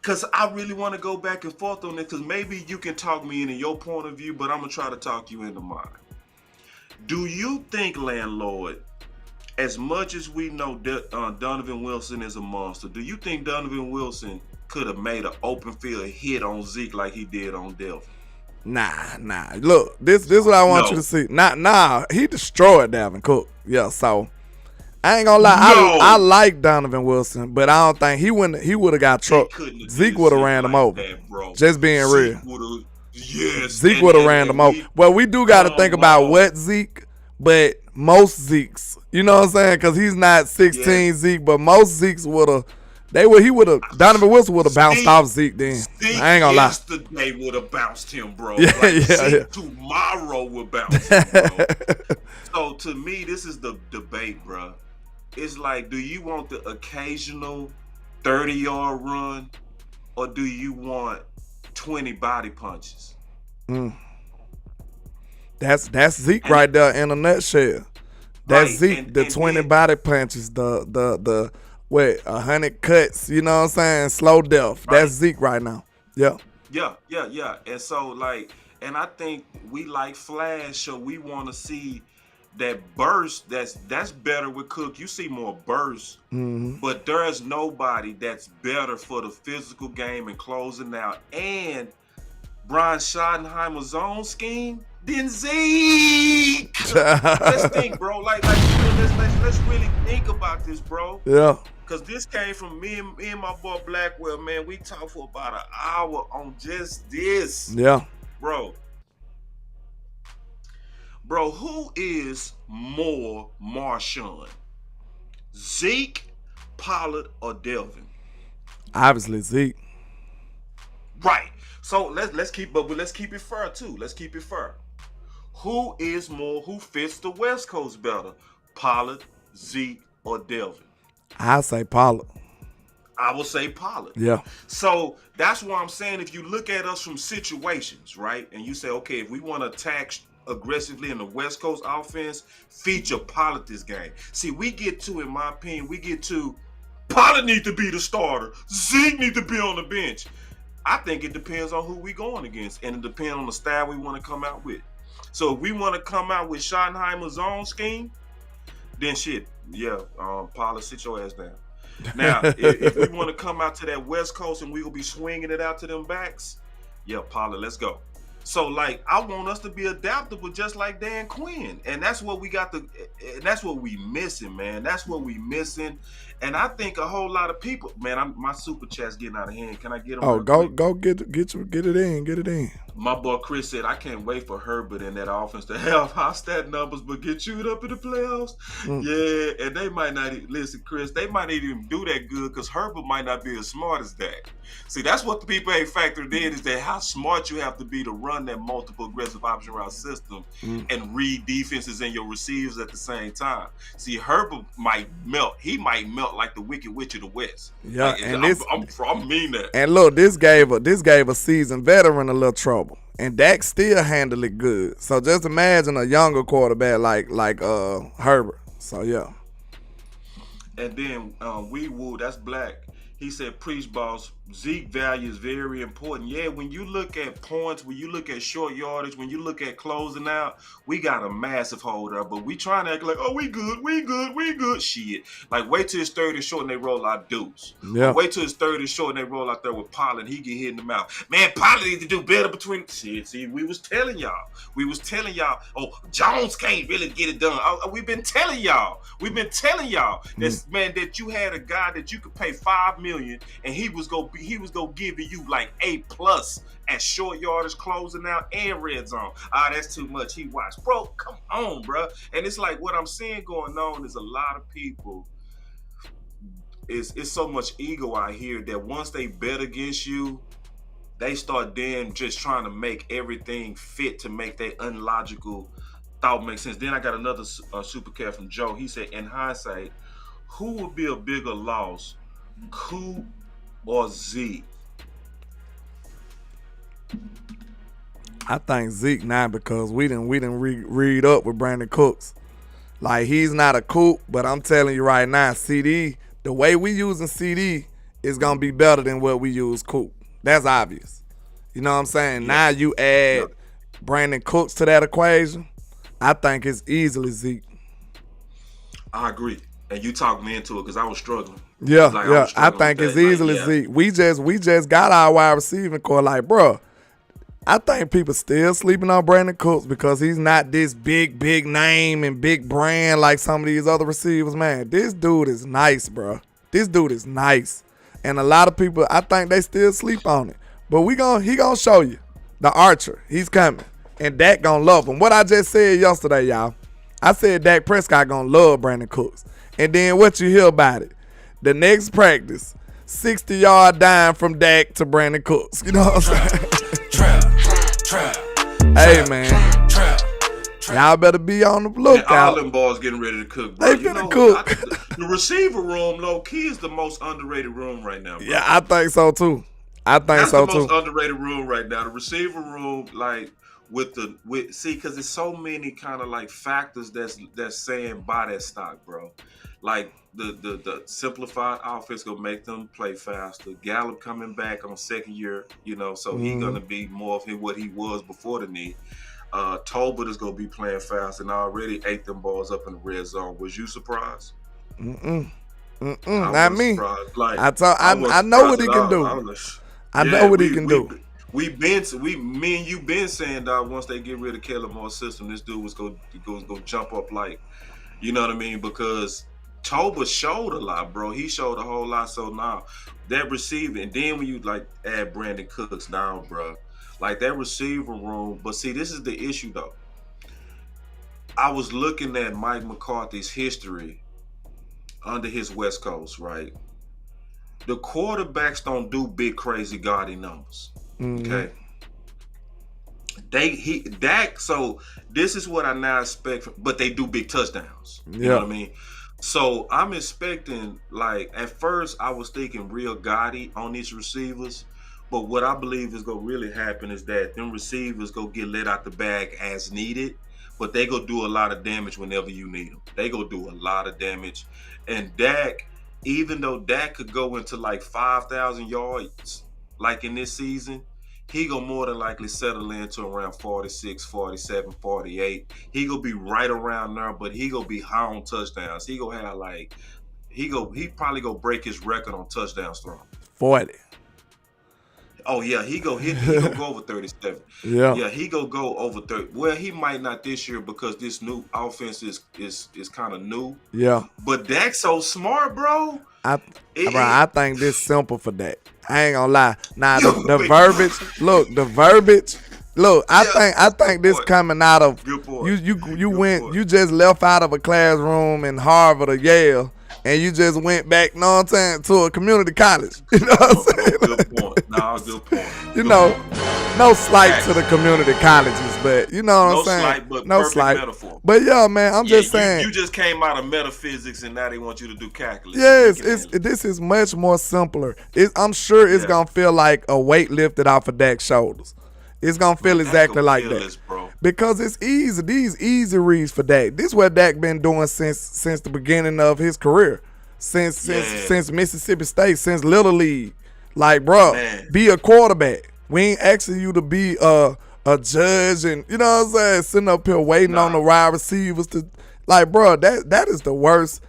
Because I really want to go back and forth on it. Because maybe you can talk me into your point of view, but I'm gonna try to talk you into mine. Do you think, landlord, as much as we know Donovan Wilson is a monster, do you think Donovan Wilson could have made an open field hit on Zeke like he did on Delvin? Nah. Look, this is what I want you to see. Nah. He destroyed Dalvin Cook. Yeah, so I ain't gonna lie. I like Donovan Wilson, but I don't think he would have got trucked. Zeke would have ran him over. Just being real. Zeke would have ran him over. Well, we do got to think about what Zeke, but most Zekes, you know what I'm saying? Because he's not 16 Zeke, but most Zekes would have. Donovan Wilson would have bounced off Zeke then. Zeke I ain't gonna lie. Yesterday would have bounced him, bro. Yeah. Tomorrow would bounce him, bro. So to me, this is the debate, bro. It's like, do you want the occasional 30-yard run, or do you want 20 body punches? That's Zeke right there in a nutshell. That's Zeke. The 20 body punches, the 100 cuts, you know what I'm saying? Slow death. Right. That's Zeke right now. Yeah. And so, and I think we like flash, so we want to see that burst. That's better with Cook. You see more burst, but there's nobody that's better for the physical game and closing out. And Brian Schottenheimer's zone scheme than Zeke. Let's think, bro. Let's really think about this, bro. Yeah. Because this came from me and my boy Blackwell, man. We talked for about an hour on just this. Yeah. Bro, who is more Marshawn? Zeke, Pollard, or Delvin? Obviously Zeke. Right. So let's keep it fair too. Let's keep it fair. Who fits the West Coast better? Pollard, Zeke, or Delvin? I say Pollard. I will say Pollard. Yeah. So that's why I'm saying, if you look at us from situations, right, and you say, okay, if we want to attack aggressively in the West Coast offense, feature Pollard this game. See, in my opinion, we get too Pollard need to be the starter. Zeke need to be on the bench. I think it depends on who we going against, and it depends on the style we want to come out with. So if we want to come out with Schottenheimer's own scheme, then shit, yeah, Pollard, sit your ass down. Now, if we want to come out to that West Coast and we will be swinging it out to them backs, yeah, Pollard, let's go. So, like, I want us to be adaptable just like Dan Quinn. And that's what we got to, and that's what we missing, man. That's what we missing. And I think a whole lot of people, man, my super chat's getting out of hand. Can I get them? Oh, go get it in. My boy Chris said, I can't wait for Herbert in that offense to have high stat numbers, but get you up in the playoffs. Yeah, and they might not, listen, Chris, they might not even do that good because Herbert might not be as smart as Dak. See, that's what the people ain't factored in, is that how smart you have to be to run that multiple aggressive option route system and read defenses and your receivers at the same time. See, Herbert might melt. He might melt like the Wicked Witch of the West. Yeah, like, and I mean that. And look, this gave a seasoned veteran a little trouble. And Dak still handled it good. So just imagine a younger quarterback like Herbert. So yeah. And then that's Black. He said, preach, boss. Zeke value is very important. Yeah, when you look at points, when you look at short yardage, when you look at closing out, we got a massive hold up. But we trying to act like, oh, we good. Shit. Like, wait till it's third and short and they roll out Deuce. Yeah. Wait till it's third and short and they roll out there with Pollard and he get hit in the mouth. Man, Pollard need to do better between. Shit, see, we was telling y'all. Oh, Jones can't really get it done. We've been telling y'all. That, man, that you had a guy that you could pay $5 million and he was gonna give you like A+ at short yardage, closing out, and red zone. That's too much. He watched, bro. Come on, bro. And it's like what I'm seeing going on is a lot of people. It's so much ego out here that once they bet against you, they start then just trying to make everything fit to make that unlogical thought make sense. Then I got another super cat from Joe. He said, in hindsight, who would be a bigger loss, Coop or Zeke? I think Zeke now, because we didn't read up with Brandon Cooks. Like, he's not a Coop, but I'm telling you right now, CD, the way we using CD is gonna be better than what we use Coop. That's obvious. You know what I'm saying? Yeah. Now you add Brandon Cooks to that equation, I think it's easily Zeke. I agree. And you talked me into it because I was struggling. Yeah, I think it's easily Zeke. We just got our wide receiving core. Like, bro, I think people still sleeping on Brandon Cooks because he's not this big name and big brand like some of these other receivers. Man, this dude is nice, bro. This dude is nice. And a lot of people, I think they still sleep on it. But he gonna show you. The Archer, he's coming. And Dak gonna love him. What I just said yesterday, y'all, I said Dak Prescott gonna love Brandon Cooks. And then what you hear about it? The next practice, 60-yard dime from Dak to Brandon Cooks. You know what I'm saying? Hey, man. Y'all better be on the lookout. All them boys getting ready to cook, bro. They finna cook. The receiver room, low-key, is the most underrated room right now, bro. Yeah, I think so, too. That's the most underrated room right now. The receiver room, like, because there's so many kind of, like, factors that's saying buy that stock, bro. Like, the simplified offense gonna make them play faster. Gallup coming back on second year, so he's gonna be more of what he was before the knee. Tolbert is gonna be playing fast and already ate them balls up in the red zone. Was you surprised? Not me. Like, I know what he can do. I know what he can do. Me and you been saying, dog, once they get rid of Kellen Moore's system, this dude was go jump up like, you know what I mean? Because Tolbert showed a lot, bro. He showed a whole lot. So now that receiver, and then when you like add Brandon Cooks down, bro, like that receiver room. But see, this is the issue though. I was looking at Mike McCarthy's history under his West Coast, right? The quarterbacks don't do big, crazy, gaudy numbers. Okay. Dak. So this is what I now expect, but they do big touchdowns. You know what I mean? So I'm expecting, like, at first I was thinking real gaudy on these receivers, but what I believe is gonna really happen is that them receivers go get let out the bag as needed, but they go do a lot of damage whenever you need them. They go do a lot of damage, and Dak even though Dak could go into like 5,000 yards, like in this season, he gonna more than likely settle into around 46, 47, 48. He gonna be right around there, but he gonna be high on touchdowns. He gonna have like he probably gonna break his record on touchdowns thrown. 40. Oh yeah, he gonna go over 37. Yeah. He gonna go over 30. Well, he might not this year because this new offense is kind of new. Yeah. But Dak's so smart, bro. I think this simple for Dak. I ain't gonna lie. Now the verbiage. Look, the verbiage. Look, I think this coming out of you just left out of a classroom in Harvard or Yale. And you just went back, know what I'm saying, to a community college. You know what I'm saying? Good point. Good point. You know, no slight to the community colleges, but you know what I'm saying? Slight, but no slight. Metaphor. But yeah, man, I'm just saying. You just came out of metaphysics and now they want you to do calculus. Yes, this is much more simpler. I'm sure it's going to feel like a weight lifted off of Dak's shoulders. It's going to feel exactly like that. Bro. Because it's easy. These easy reads for Dak. This is what Dak been doing since the beginning of his career. Since Mississippi State, since Little League. Like, bro, be a quarterback. We ain't asking you to be a judge and, you know what I'm saying, sitting up here waiting on the wide receivers to, like, bro, that is the worst.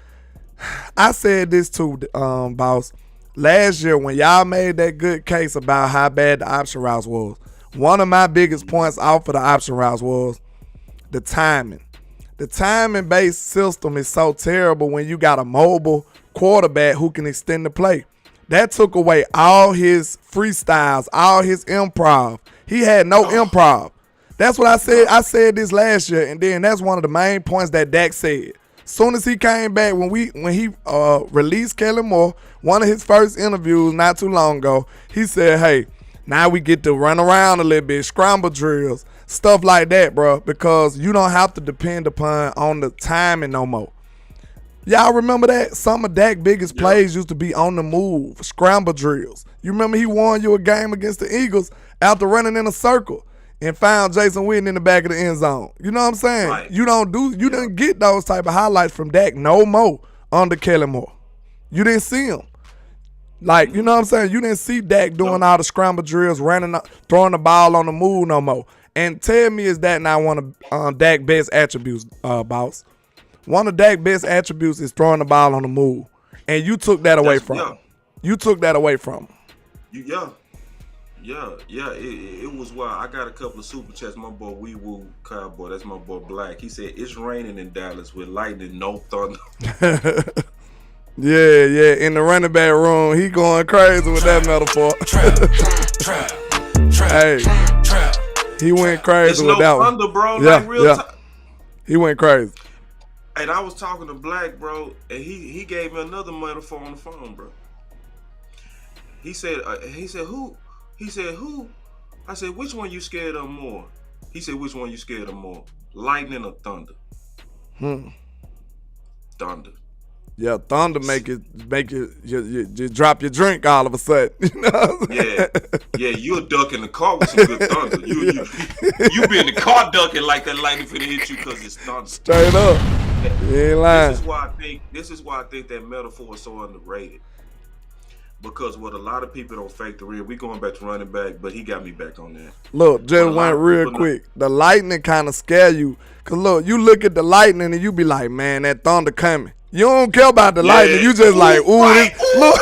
I said this too, boss. Last year when y'all made that good case about how bad the option routes was, one of my biggest points out for the option routes was the timing. The timing-based system is so terrible when you got a mobile quarterback who can extend the play. That took away all his freestyles, all his improv. He had no improv. That's what I said. I said this last year, and then that's one of the main points that Dak said. Soon as he came back, when he released Kellen Moore, one of his first interviews not too long ago, he said, hey, now we get to run around a little bit, scramble drills, stuff like that, bro, because you don't have to depend on the timing no more. Y'all remember that? Some of Dak's biggest plays used to be on the move, scramble drills. You remember he won you a game against the Eagles after running in a circle and found Jason Witten in the back of the end zone. You know what I'm saying? Right. You didn't get those type of highlights from Dak no more under Kellen Moore. You didn't see him. Like, you know what I'm saying? You didn't see Dak doing all the scramble drills, throwing the ball on the move no more. And tell me, is that not one of Dak's best attributes, boss? One of Dak's best attributes is throwing the ball on the move. And you took that away from him. You took that away from him. It was wild. I got a couple of super chats. My boy Wee Woo Cowboy, that's my boy Black. He said, it's raining in Dallas with lightning, no thunder. Yeah, in the running back room, he going crazy with that metaphor. He went crazy with that one. Thunder, bro. Like real time. He went crazy. And I was talking to Black, bro, and he gave me another metaphor on the phone, bro. He said, who? He said, who? I said, which one you scared of more? He said, which one you scared of more? Lightning or thunder? Thunder. Yeah, thunder make it you drop your drink all of a sudden. You know Yeah, you're ducking the car with some good thunder. You be in the car ducking like that lightning finna hit you because it's thunder. Straight up. You ain't lying. This is why I think that metaphor is so underrated. Because what a lot of people don't factor in, we going back to running back, but he got me back on that. Look, just went real quick. The lightning kind of scare you. Because look, you look at the lightning and you be like, man, that thunder coming. You don't care about the lightning. You just like, ooh, look.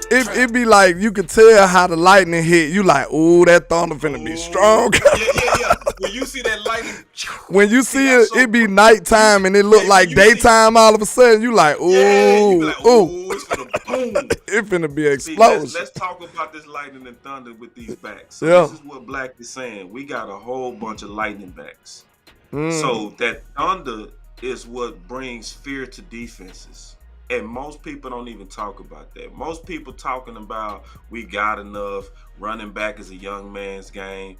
It be like you could tell how the lightning hit. You like, ooh, that thunder finna be strong. Yeah. When you see that lightning, when you see it be nighttime and it look like daytime all of a sudden. You like, ooh, it's finna boom. It finna be an explosion. Let's talk about this lightning and thunder with these backs. So this is what Black is saying. We got a whole bunch of lightning backs. So that thunder is what brings fear to defenses. And most people don't even talk about that. Most people talking about we got enough, running back is a young man's game.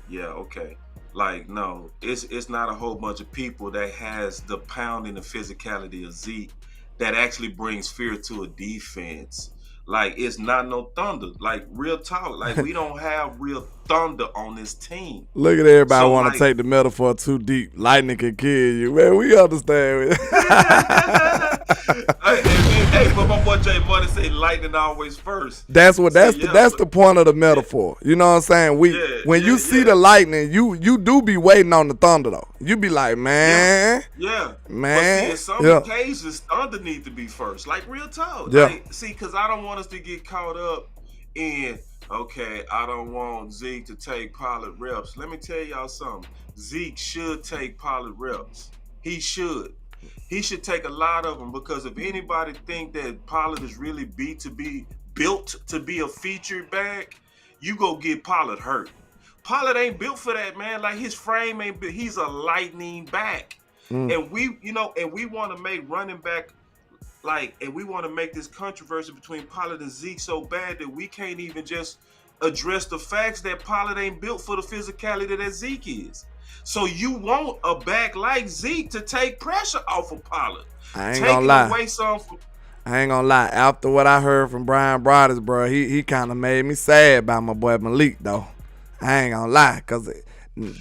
Yeah, okay. Like, no, it's not a whole bunch of people that has the pounding and physicality of Zeke that actually brings fear to a defense. Like, it's not no thunder. Like, real talk. Like, we don't have real thunder on this team. Look at everybody So, want to take the metaphor too deep. Lightning can kill you. Man, we understand. Hey, but my boy Jay Money say lightning always first. That's the point of the metaphor. You know what I'm saying? When you see the lightning, you do be waiting on the thunder though. You be like, man. Yeah. Man. But see, in some occasions, thunder need to be first. Like, real talk. Yeah. Like, see, because I don't want us to get caught up in, okay, I don't want Zeke to take pilot reps. Let me tell y'all something. Zeke should take pilot reps. He should. He should take a lot of them, because if anybody think that Pollard is really built to be a featured back, you go get Pollard hurt. Pollard ain't built for that, man. Like, his frame ain't built. He's a lightning back. And we want to make running back and we want to make this controversy between Pollard and Zeke so bad that we can't even just address the facts that Pollard ain't built for the physicality that Zeke is. So you want a back like Zeke to take pressure off of Pollard. I ain't gonna lie. I ain't gonna lie. After what I heard from Brian Broaddus, bro, he kind of made me sad about my boy Malik, though. I ain't gonna lie, because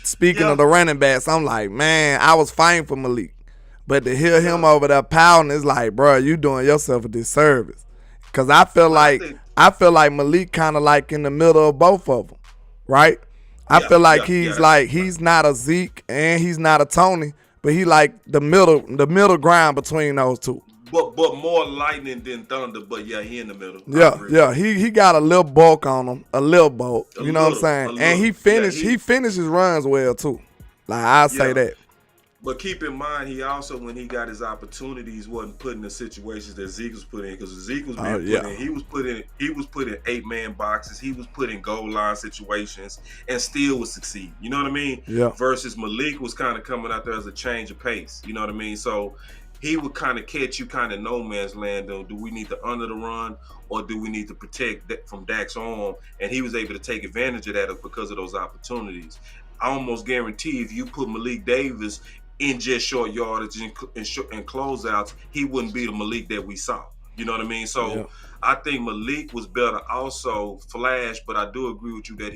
speaking of the running backs, I'm like, man, I was fighting for Malik. But to hear him over there pouting, it's like, bro, you doing yourself a disservice. Because I feel like Malik kind of like in the middle of both of them, right? I feel like he's not a Zeke and he's not a Tony, but he like the middle ground between those two. But more lightning than thunder, but yeah, he in the middle. Yeah. He got a little bulk on him, a little bulk. You know what I'm saying? And he finishes runs well too. Like, I say that. But keep in mind, he also, when he got his opportunities, wasn't put in the situations that Zeke was put in, because Zeke was being put in. He was put in 8-man boxes. He was put in goal line situations and still would succeed. You know what I mean? Yeah. Versus Malik was kind of coming out there as a change of pace. You know what I mean? So he would kind of catch you kind of no man's land. Though, do we need to under the run, or do we need to protect that from Dak's arm? And he was able to take advantage of that because of those opportunities. I almost guarantee if you put Malik Davis in just short yardage and closeouts, he wouldn't be the Malik that we saw. You know what I mean? So I think Malik was better also flash, but I do agree with you that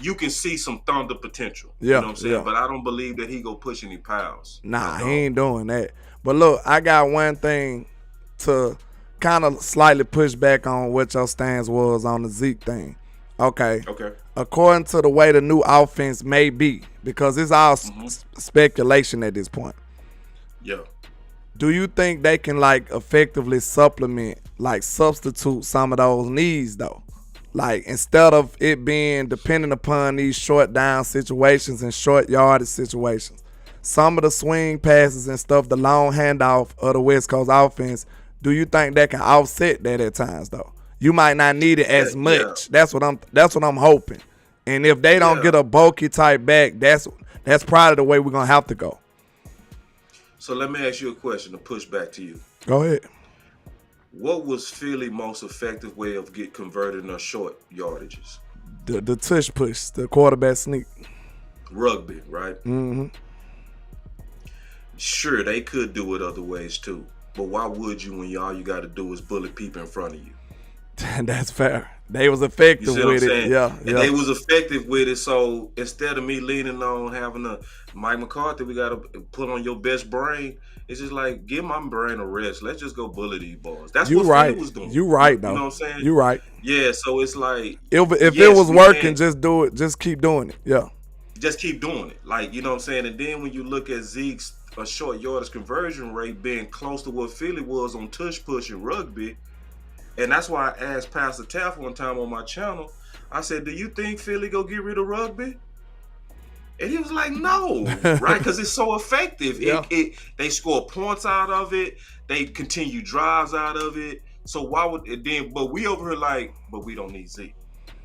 you can see some thunder potential. You know what I'm saying? But I don't believe that he go push any piles. Nah, he ain't doing that. But look, I got one thing to kind of slightly push back on what your stance was on the Zeke thing. Okay. According to the way the new offense may be, because it's all speculation at this point. Yeah. Do you think they can like effectively supplement, like substitute some of those needs though? Like, instead of it being dependent upon these short down situations and short yardage situations, some of the swing passes and stuff, the long handoff of the West Coast offense, do you think that can offset that at times though? You might not need it as much. That's what I'm hoping. And if they don't get a bulky type back, that's probably the way we're gonna have to go. So let me ask you a question to push back to you. Go ahead. What was Philly's most effective way of converting their short yardages? The tush push, the quarterback sneak. Rugby, right? Mm-hmm. Sure, they could do it other ways too. But why would you when all you got to do is bullet people in front of you? That's fair. They was effective with it. Yeah. They was effective with it. So instead of me leaning on having a Mike McCarthy, we got to put on your best brain. It's just like, give my brain a rest. Let's just go bully these boys. That's what Philly was doing. You right, though. You know what I'm saying? You right. Yeah, so it's like, if it was working, just do it. Just keep doing it. Yeah. Just keep doing it. Like, you know what I'm saying? And then when you look at Zeke's short yardage conversion rate being close to what Philly was on tush push and rugby, and that's why I asked Pastor Taff one time on my channel, I said, do you think Philly go get rid of rugby? And he was like, no, right? Because it's so effective. Yeah. They score points out of it. They continue drives out of it. So why would it then? But we over here like, but we don't need Zeke.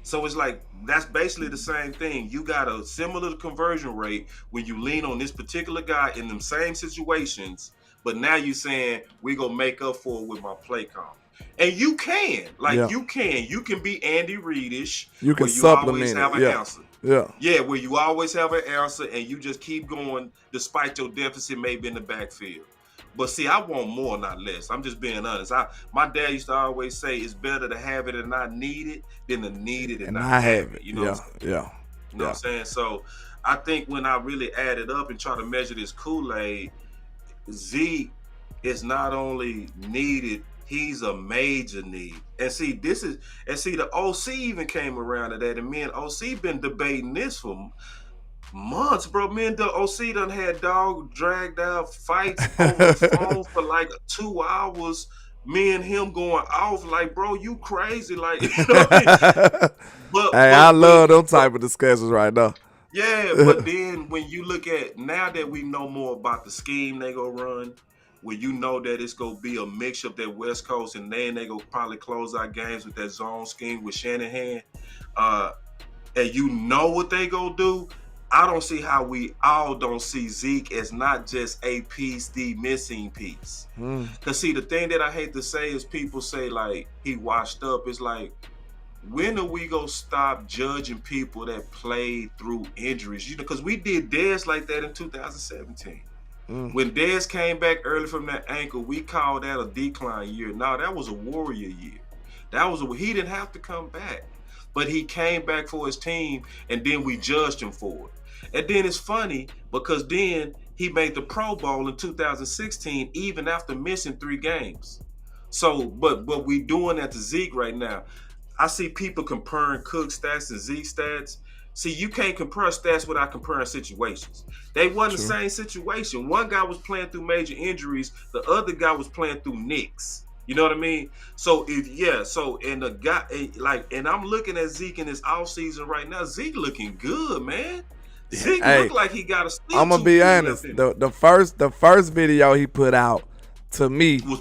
So it's like, that's basically the same thing. You got a similar conversion rate when you lean on this particular guy in them same situations, but now you saying we gonna make up for it with my play call. And you can, you can be Andy Reid-ish. You can supplement have an answer. Yeah, where you always have an answer and you just keep going despite your deficit maybe in the backfield. But see, I want more, not less. I'm just being honest. My dad used to always say it's better to have it and not need it than to need it and not I have have it. it. You know what I'm saying? Yeah. You know what I'm saying? So I think when I really add it up and try to measure this Kool-Aid, Zeke is not only needed, he's a major need. And see, the OC even came around to that, and me and OC been debating this for months, bro. Me and the OC done had dog dragged out fights over the phone for like 2 hours. Me and him going off like, bro, you crazy, like, you know what I mean? Hey, I love them type of discussions right now. Yeah, but then when you look at now that we know more about the scheme they go run, when you know that it's gonna be a mix of that West Coast, and then they go probably close out games with that zone scheme with Shanahan, and you know what they go do. I don't see how we all don't see Zeke as not just a piece, the missing piece. Because see, the thing that I hate to say is people say like he washed up. It's like, when are we gonna stop judging people that played through injuries? You know, because we did Dez like that in 2017. When Dez came back early from that ankle, we called that a decline year. No, that was a warrior year. He didn't have to come back, but he came back for his team, and then we judged him for it. And then it's funny because then he made the Pro Bowl in 2016, even after missing 3 games. So, but we doing that to Zeke right now. I see people comparing Cook stats and Zeke stats. See, you can't compare stats without comparing situations. They wasn't the same situation. One guy was playing through major injuries. The other guy was playing through nicks. You know what I mean? So and I'm looking at Zeke in his offseason right now. Zeke looking good, man. Zeke look like he got a stick. I'm gonna be honest. The first video he put out, to me, I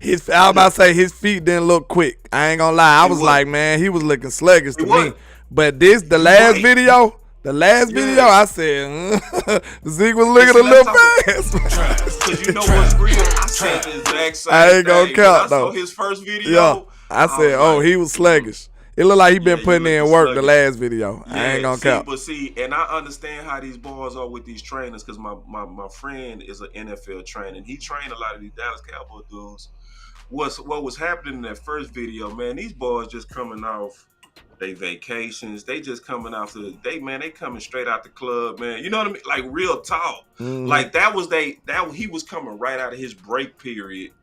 was about to say his feet didn't look quick. I ain't gonna lie. I was like, man, he was looking sluggish to me. But the last video, I said, Zeke was looking a little fast. Because you know what's real? I said the exact same I ain't gonna count though. I saw his first video. I said, he was sluggish. It looked like he been putting in work the last video. I ain't gonna count. But see, and I understand how these boys are with these trainers, because my friend is an NFL trainer, and he trained a lot of these Dallas Cowboy dudes. What was happening in that first video, man, these boys just coming off they vacations. They just coming off they coming straight out the club, man. You know what I mean? Like real talk. Like he was coming right out of his break period.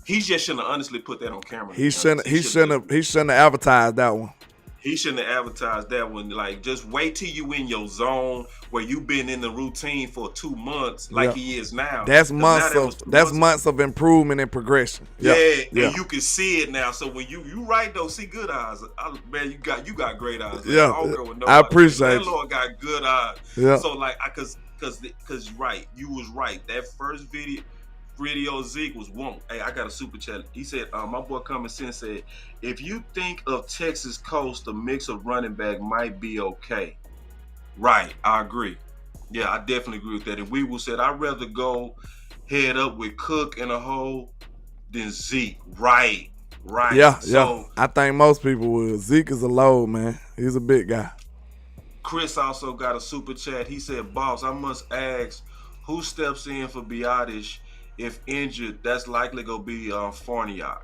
He just shouldn't have honestly put that on camera. He shouldn't have advertised that one. He shouldn't have advertised that one. Like, just wait till you in your zone where you've been in the routine for 2 months, like he is now. That's months of improvement and progression. Yeah, and you can see it now. So when you right though, see good eyes. Man, you got great eyes. Man. I appreciate that Lord got good eyes. Yeah. So like, cause right, you was right. That first video Zeke was won't. Hey, I got a super chat. He said, my boy Common Sense said, if you think of Texas Coast, a mix of running back might be okay. Right, I agree. Yeah, I definitely agree with that. And we will said, I'd rather go head up with Cook in a hole than Zeke. Right. Yeah. I think most people would. Zeke is a load, man. He's a big guy. Chris also got a super chat. He said, boss, I must ask, who steps in for Biotish? If injured, that's likely gonna be Farniak.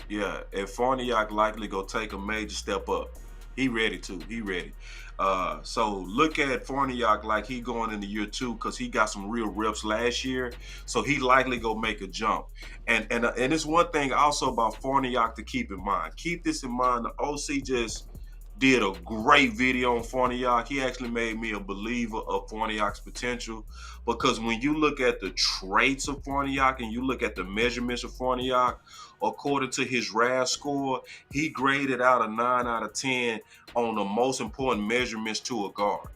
Yeah, and Farniak likely gonna take a major step up. He ready. So look at Farniak like he going into year 2, because he got some real reps last year. So he likely gonna make a jump. And it's one thing also about Farniak to keep in mind. Keep this in mind. The OC just did a great video on Farniak. He actually made me a believer of Farniak's potential, because when you look at the traits of Farniak and you look at the measurements of Farniak, according to his RAS score, he graded out a 9 out of 10 on the most important measurements to a guard,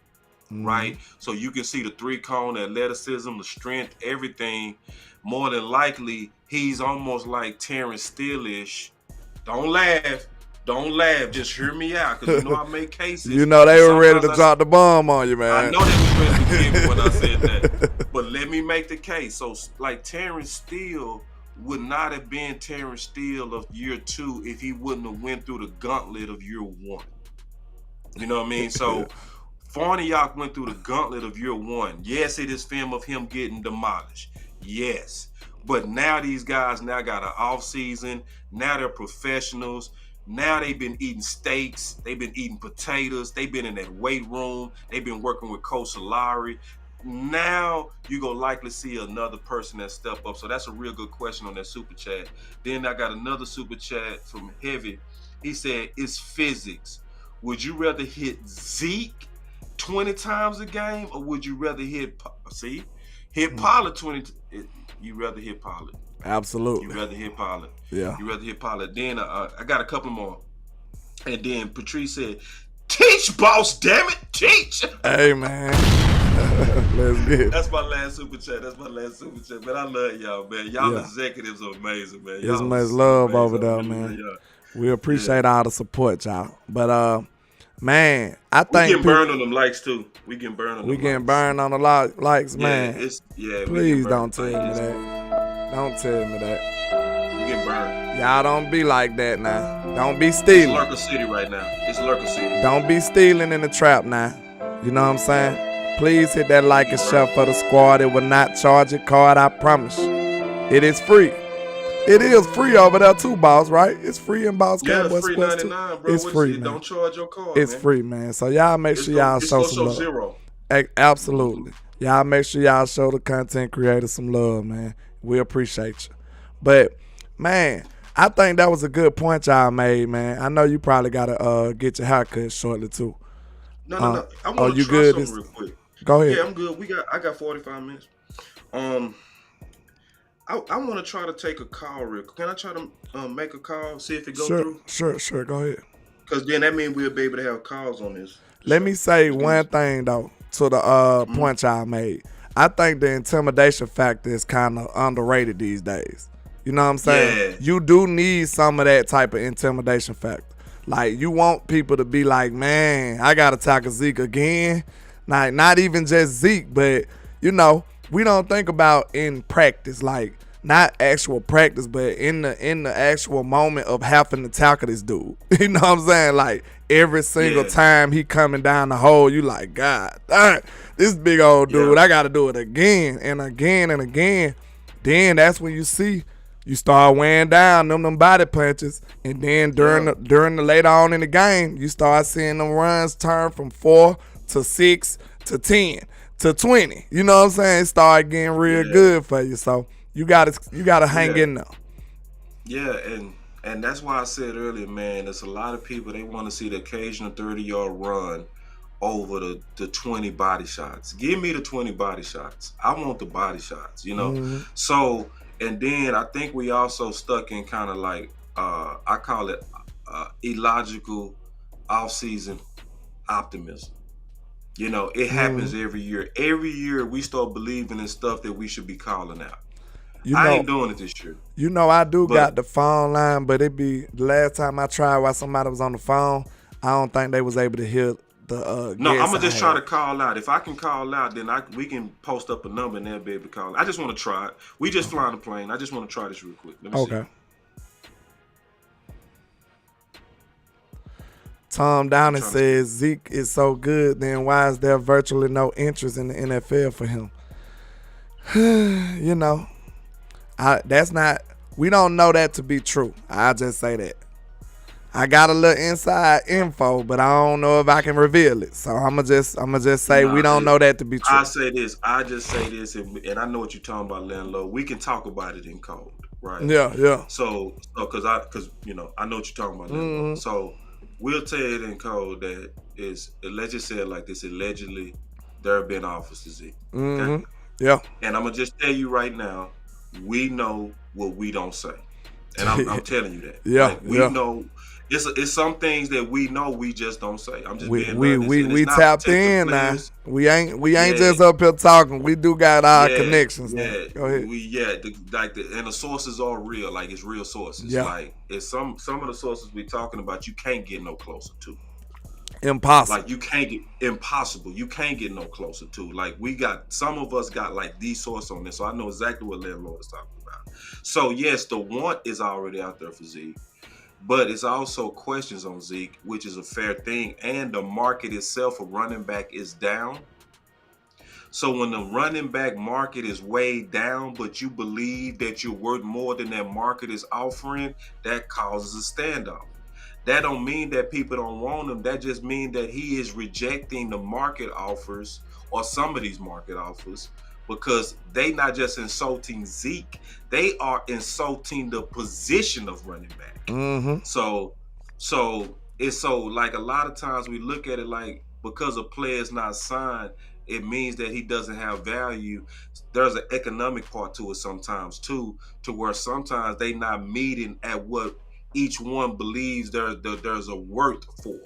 right? So you can see the 3-cone, the athleticism, the strength, everything. More than likely, he's almost like Terrence Steele-ish. Don't laugh. Just hear me out, because you know I make cases. You know they were ready to drop the bomb on you, man. I know they was ready to kill me when I said that. But let me make the case. So, like, Terrence Steele would not have been Terrence Steele of year 2 if he wouldn't have went through the gauntlet of year 1. You know what I mean? So, Farniak went through the gauntlet of year 1. Yes, it is film of him getting demolished. Yes. But now these guys now got an off season. Now they're professionals. Now they've been eating steaks. They've been eating potatoes. They've been in that weight room. They've been working with Coach Solari. Now you're going to likely see another person that step up. So that's a real good question on that super chat. Then I got another super chat from Heavy. He said, it's physics. Would you rather hit Zeke 20 times a game, or would you rather hit Pollard 20? You rather hit Pollard. Absolutely. You rather hit Pollard. Yeah. You rather hit Pollard. Then I got a couple more. And then Patrice said, teach, boss, damn it, teach. Hey, man. Let's get it. That's my last super chat. Man, I love y'all, man. Y'all executives are amazing, man. There's much love over there, man. We appreciate all the support, y'all. But, man, I think we getting burned on them likes, too. We getting burned on the likes, man. Please don't tell me that. Don't tell me that. We getting burned. Y'all don't be like that now. Don't be stealing. It's Lurker City right now. It's Lurker City. Don't be stealing in the trap now. You know what I'm saying? Please hit that like and share for the squad. It will not charge a card, I promise you. It is free. It is free over there too, boss, right? It's free in Boss Cowboy Sports. Yeah, it's free $99, bro. It's free, man. Don't charge your card, It's free, man. So y'all make sure y'all show some love. Zero. Absolutely. Y'all make sure y'all show the content creators some love, man. We appreciate you. But, man, I think that was a good point y'all made, man. I know you probably got to get your hair cut shortly, too. No. I want to try something real quick. Go ahead. Yeah, I'm good. I got 45 minutes. I want to try to take a call real quick. Can I try to make a call, see if it goes through? Sure. Go ahead. Because then that means we'll be able to have calls on this. Let me say one thing, though, to the point y'all made. I think the intimidation factor is kind of underrated these days. You know what I'm saying? Yeah. You do need some of that type of intimidation factor. Like, you want people to be like, man, I got to tackle Zeke again. Like, not even just Zeke, but, you know, we don't think about in practice, like, not actual practice, but in the actual moment of having to tackle this dude. You know what I'm saying? Like, every single time he coming down the hole, you like, God darn, this big old dude, I got to do it again and again and again. Then that's when you start weighing down them body punches, and then during the later on in the game, you start seeing them runs turn from 4 to 6 to 10 to 20. You know what I'm saying? It start getting real good for you. So you gotta hang in there. Yeah, and that's why I said earlier, man, there's a lot of people, they want to see the occasional 30-yard run over the 20 body shots. Give me the 20 body shots. I want the body shots, you know? Mm-hmm. So, and then I think we also stuck in kind of like, I call it illogical off-season optimism. You know, it happens every year. Every year we start believing in stuff that we should be calling out. I ain't doing it this year. You know, I got the phone line, but it be the last time I tried while somebody was on the phone, I don't think they was able to hear the No, I'm gonna just try to call out. If I can call out, then we can post up a number and they'll be able to call. I just want to try it. We just flying the plane. I just want to try this real quick. Let me see. Tom Downing says Zeke is so good, then why is there virtually no interest in the NFL for him? You know, we don't know that to be true. I'll just say that. I got a little inside info, but I don't know if I can reveal it. So I'ma just say we don't know that to be true. I say this, and I know what you're talking about, landlord. We can talk about it in code, right? Yeah. So because you know, I know what you're talking about, landlord. So we'll tell it in code that is, let's just say it like this, allegedly there have been offers to Zeke. Okay? Yeah. And I'm gonna just tell you right now, we know what we don't say. And I'm telling you that. Yeah. Like, we know it's some things that we know we just don't say. I'm just being honest. We tapped in now. We ain't just up here talking. We do got our connections. Yeah. Go ahead. And the sources are real. Like, it's real sources. Yeah. Like, it's some of the sources we talking about you can't get no closer to. Impossible. Like, you can't get impossible. You can't get no closer to. Like, some of us got like the source on this, so I know exactly what landlord is talking about. So yes, the want is already out there for Zeke, but it's also questions on Zeke, which is a fair thing, and the market itself for running back is down. So when the running back market is way down, but you believe that you're worth more than that market is offering, that causes a standoff. That don't mean that people don't want him. That just means that he is rejecting the market offers, or some of these market offers, because they not just insulting Zeke, they are insulting the position of running back. Mm-hmm. So it's so like a lot of times we look at it like because a player is not signed, it means that he doesn't have value. There's an economic part to it sometimes too, to where sometimes they not meeting at what each one believes there's a worth for.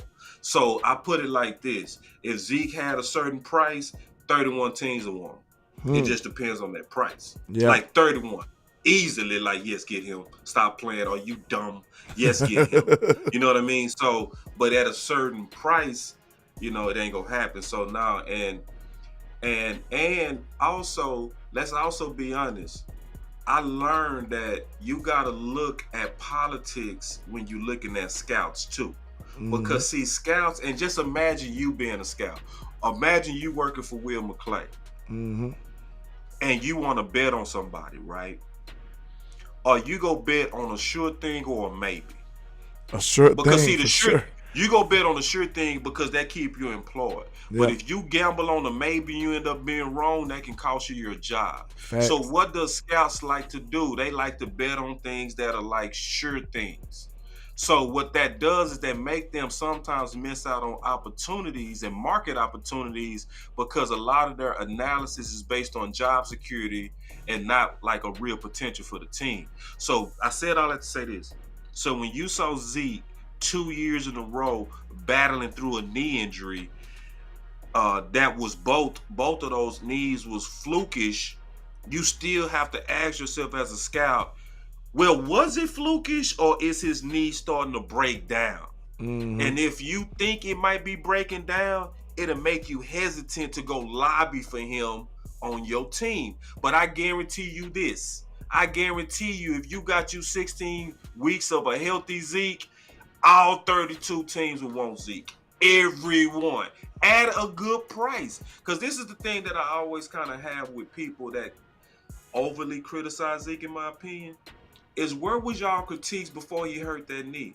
So I put it like this: if Zeke had a certain price, 31 teams will want him. It just depends on that price. Yeah. Like 31. Easily, like, yes, get him. Stop playing. Are you dumb? Yes, get him. You know what I mean? So, but at a certain price, it ain't gonna happen. So now, and also, let's also be honest. I learned that you gotta look at politics when you're looking at scouts too. Because see, scouts, and just imagine you being a scout. Imagine you working for Will McClay. And you want to bet on somebody, right? Or you go bet on a sure thing or a maybe. A sure because thing, see, sure. You go bet on the sure thing because that keep you employed. Yeah. But if you gamble on the maybe, you end up being wrong, that can cost you your job. Facts. So what does scouts like to do? They like to bet on things that are like sure things. So what that does is that make them sometimes miss out on opportunities and market opportunities because a lot of their analysis is based on job security and not like a real potential for the team. So I said all that to say this. So when you saw Zeke 2 years in a row battling through a knee injury, that was both of those knees was flukish, you still have to ask yourself as a scout, well, was it flukish or is his knee starting to break down? And if you think it might be breaking down, it'll make you hesitant to go lobby for him on your team. But I guarantee you this. I guarantee you if you got you 16 weeks of a healthy Zeke, all 32 teams will want Zeke. Everyone. At a good price. Because this is the thing that I always kind of have with people that overly criticize Zeke, in my opinion, is where was y'all critiques before he hurt that knee?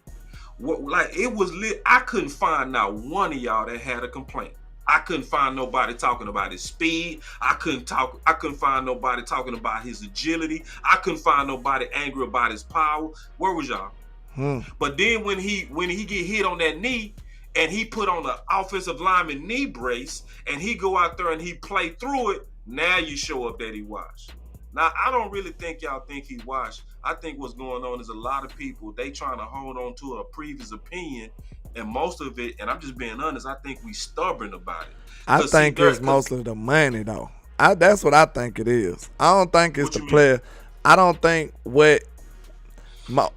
It was lit. I couldn't find not one of y'all that had a complaint. I couldn't find nobody talking about his speed. I couldn't find nobody talking about his agility. I couldn't find nobody angry about his power. Where was y'all? But then when he get hit on that knee and he put on the offensive lineman knee brace and he go out there and he play through it, now you show up that he washed. Now, I don't really think y'all think he washed. I think what's going on is a lot of people, they trying to hold on to a previous opinion, and most of it, and I'm just being honest, I think we stubborn about it. I think it's mostly the money, though. That's what I think it is. I don't think it's the player. I don't think what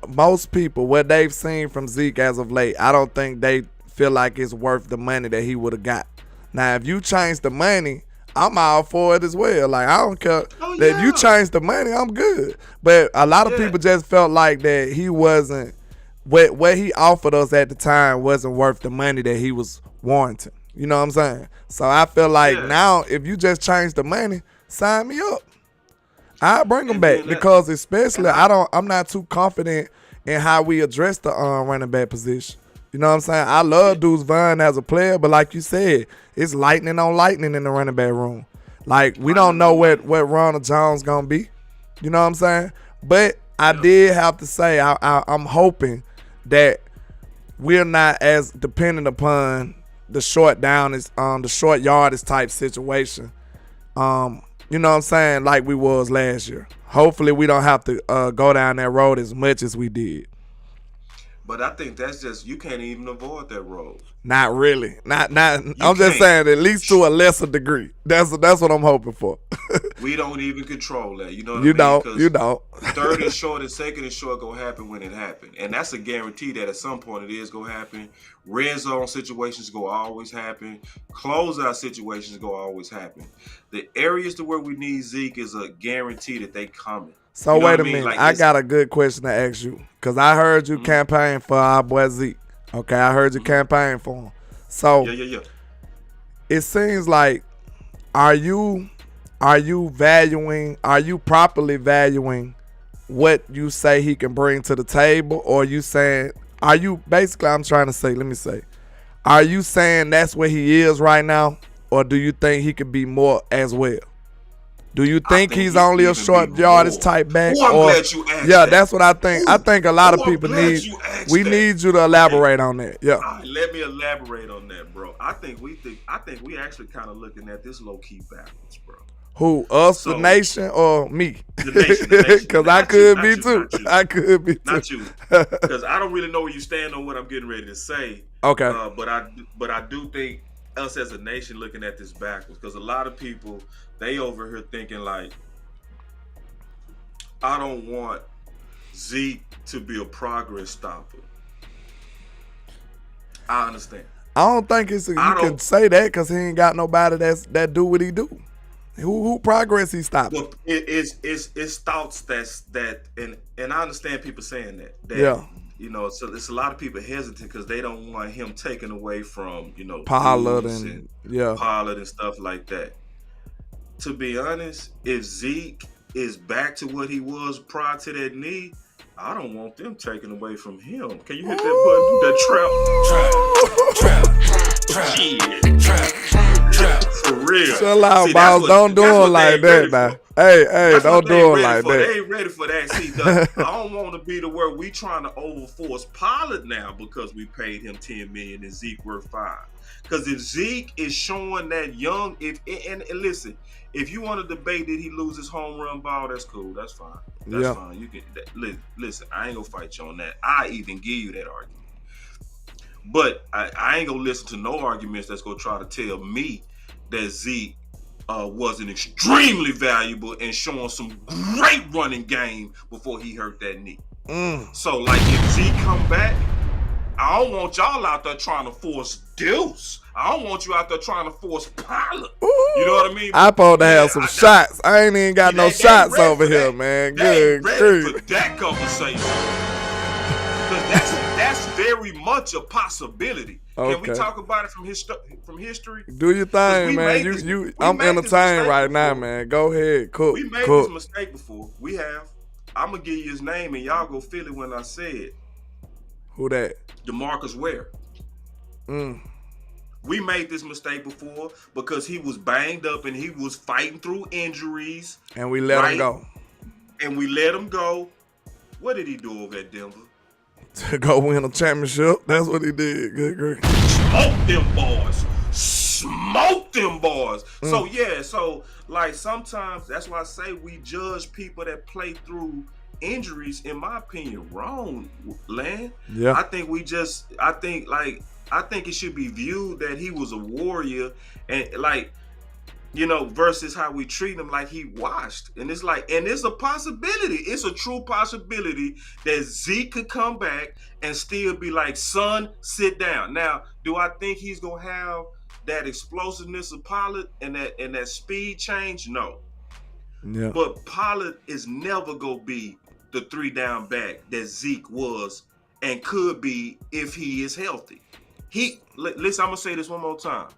most people, what they've seen from Zeke as of late, I don't think they feel like it's worth the money that he would have got. Now, if you change the money, I'm all for it as well. Like, I don't care that if you change the money, I'm good. But a lot of people just felt like that he wasn't, what he offered us at the time wasn't worth the money that he was warranting. You know what I'm saying? So I feel like now, if you just change the money, sign me up. I'll bring him back because especially I'm not too confident in how we address the running back position. You know what I'm saying? I love Deuce Vaughn as a player, but like you said, it's lightning on lightning in the running back room. Like, we don't know what Ronald Jones gonna be. You know what I'm saying? But I did have to say I'm hoping that we're not as dependent upon the short downers, the short yardage type situation. You know what I'm saying? Like we was last year. Hopefully we don't have to go down that road as much as we did. But I think that's just, you can't even avoid that road. Not really. Not. I'm just saying, at least to a lesser degree. That's what I'm hoping for. We don't even control that. You know what I mean? You don't. Third and short and second and short gonna happen when it happens, and that's a guarantee that at some point it is gonna happen. Red zone situations go always happen. Closeout situations go always happen. The areas to where we need Zeke is a guarantee that they coming. So you know wait a minute. Like, I got a good question to ask you, because I heard you campaign for our boy Zeke. Okay, I heard you campaign for him. So it seems like are you properly valuing what you say he can bring to the table, or you saying, are you basically, I'm trying to say, let me say, are you saying that's where he is right now, or do you think he could be more as well? Do you think he's only a short yardage type back? I'm glad you asked yeah, that. that's what I think. I think a lot of people need you to elaborate on that. Yeah. All right, let me elaborate on that, bro. I think we actually kind of looking at this low key backwards, bro. Who, us, the nation, or me? The nation. Because I could be too. I could be too. Not you. Because I don't really know where you stand on what I'm getting ready to say. Okay. But I do think us as a nation looking at this backwards, because a lot of people, they over here thinking like, I don't want Zeke to be a progress stopper. I understand. I don't think you can say that, because he ain't got nobody that do what he do. Who progress he stopped? Well, it's thoughts that and I understand people saying that. Yeah. You know, so there's a lot of people hesitant because they don't want him taken away from, you know, Pollard and Pollard and stuff like that. To be honest, if Zeke is back to what he was prior to that knee, I don't want them taken away from him. Can you hit that button? That trap. For real. Chill out, Boss. Don't do it like that, man. Hey, don't do it like that. They ain't ready for that. See, I don't want to be the where we trying to overforce Pollard now because we paid him $10 million and Zeke worth $5 million. Because if Zeke is showing that young, and listen, if you want to debate did he lose his home run ball, that's cool. That's fine. That's fine. You can listen. I ain't gonna fight you on that. I even give you that argument. But I ain't gonna listen to no arguments that's gonna try to tell me that Zeke wasn't extremely valuable and showing some great running game before he hurt that knee. So, like, if Zeke come back, I don't want y'all out there trying to force Deuce. I don't want you out there trying to force Pollard. You know what I mean? I supposed to have some shots. I ain't even got no shots over here, man. Good grief. For that conversation. Because that's very much a possibility. Okay. Can we talk about it from history? Do your thing, man. I'm entertained right now, man. Go ahead, cook. We made this mistake before. We have. I'm gonna give you his name, and y'all go feel it when I say it. Who that? DeMarcus Ware. We made this mistake before because he was banged up and he was fighting through injuries. And we let him go. And we let him go. What did he do over at Denver? To go win a championship. That's what he did. Good grief. Smoke them boys. So yeah, like sometimes that's why I say we judge people that play through injuries, in my opinion, wrong, Lan. Yeah. I think it should be viewed that he was a warrior and like, you know, versus how we treat him like he washed. And it's like, and it's a possibility. It's a true possibility that Zeke could come back and still be like, son, sit down. Now, do I think he's gonna have that explosiveness of Pollard and that speed change? No. Yeah. But Pollard is never gonna be the 3-down back that Zeke was and could be if he is healthy. Listen, I'm gonna say this one more time.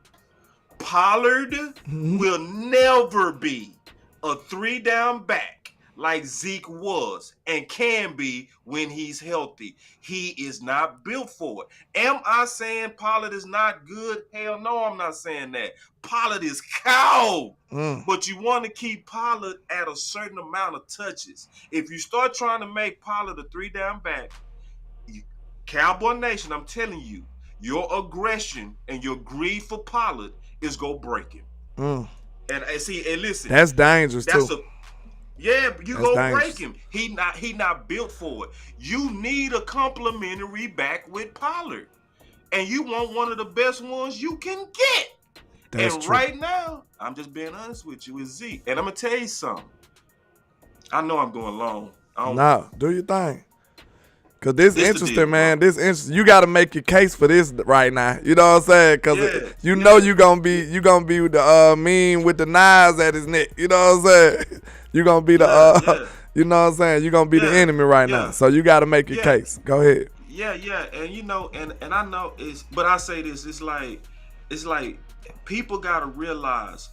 Pollard will never be a 3-down back like Zeke was and can be when he's healthy. He is not built for it. Am I saying Pollard is not good? Hell no, I'm not saying that. Pollard is cow. But you want to keep Pollard at a certain amount of touches. If you start trying to make Pollard a 3-down back, Cowboy Nation, I'm telling you, your aggression and your greed for Pollard is gonna break him. And listen, that's dangerous too. You gonna break him. He not built for it. You need a complimentary back with Pollard, and you want one of the best ones you can get. That's and true. Right now, I'm just being honest with you, is Zeke. And I'm gonna tell you something. I know I'm going long. Nah, do your thing. Cause this interesting, man. This interesting. You got to make your case for this right now. You know what I'm saying? Cause you know you gonna be the mean with the knives at his neck. You know what I'm saying? You gonna be the you know what I'm saying? You gonna be the enemy right now. So you got to make your case. Go ahead. Yeah, and you know, and I know but I say this. It's like people gotta realize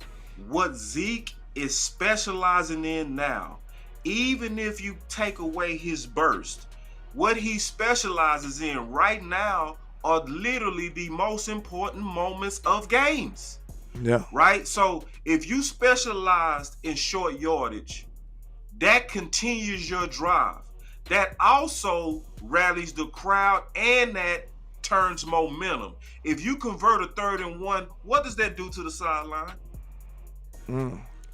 what Zeke is specializing in now, even if you take away his burst, what he specializes in right now are literally the most important moments of games. Yeah. Right? So if you specialized in short yardage, that continues your drive. That also rallies the crowd and that turns momentum. If you convert a 3rd and 1, what does that do to the sideline?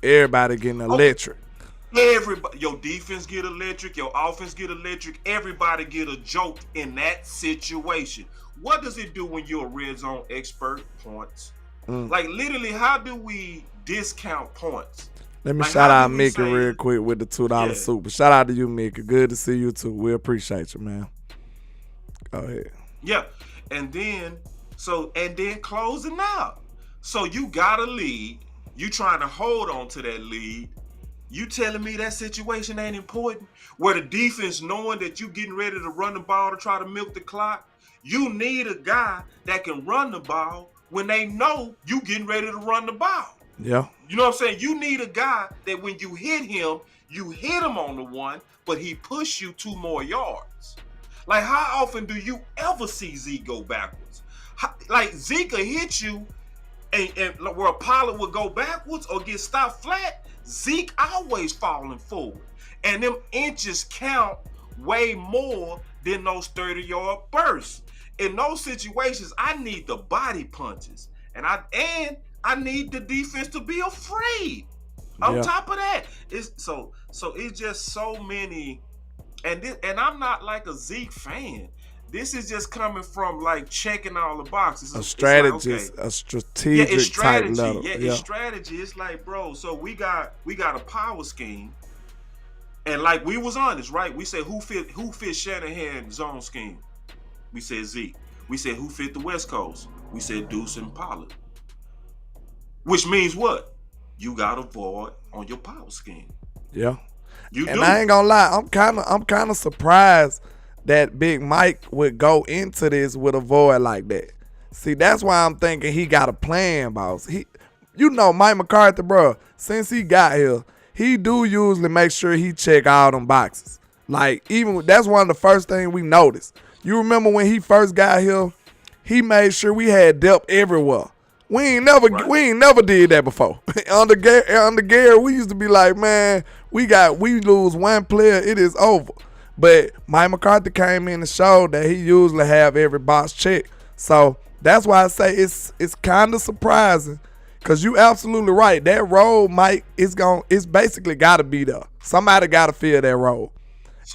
Everybody getting electric. Everybody, your defense get electric, your offense get electric, everybody get a joke in that situation. What does it do when you're a red zone expert? Points. Like literally, how do we discount points? Let me Like, shout how out do we Mika say- real quick with the $2 super. Shout out to you, Mika. Good to see you too. We appreciate you, man. Go ahead. Yeah. And then closing out. So you got a lead. You trying to hold on to that lead. You telling me that situation ain't important? Where the defense knowing that you getting ready to run the ball to try to milk the clock, you need a guy that can run the ball when they know you getting ready to run the ball. Yeah. You know what I'm saying? You need a guy that when you hit him on the 1, but he push you 2 more yards. Like, how often do you ever see Zeke go backwards? Like, Zeke will hit you and where a pilot would go backwards or get stopped flat, Zeke always falling forward. And them inches count way more than those 30-yard bursts. In those situations, I need the body punches. And I need the defense to be afraid. On top of that, it's just so many, and I'm not like a Zeke fan. This is just coming from like checking all the boxes. A strategist, a strategic type level. It's strategy. It's like, bro, so we got a power scheme, and like we was honest, right? We said who fit Shanahan's zone scheme? We said Zeke. We said who fit the West Coast? We said Deuce and Pollard. Which means what? You got a void on your power scheme. Yeah. You and do. I ain't gonna lie, I'm kind of surprised that Big Mike would go into this with a void like that. See, that's why I'm thinking he got a plan, boss. Mike McCarthy, bro, since he got here, he do usually make sure he check all them boxes. Like, even that's one of the first things we noticed. You remember when he first got here, he made sure we had depth everywhere. We ain't never did that before. Under Gary, we used to be like, man, we lose one player, it is over. But Mike McCarthy came in and showed that he usually have every box checked. So that's why I say it's kind of surprising, because you absolutely right. That role, Mike, it's basically got to be there. Somebody got to fill that role.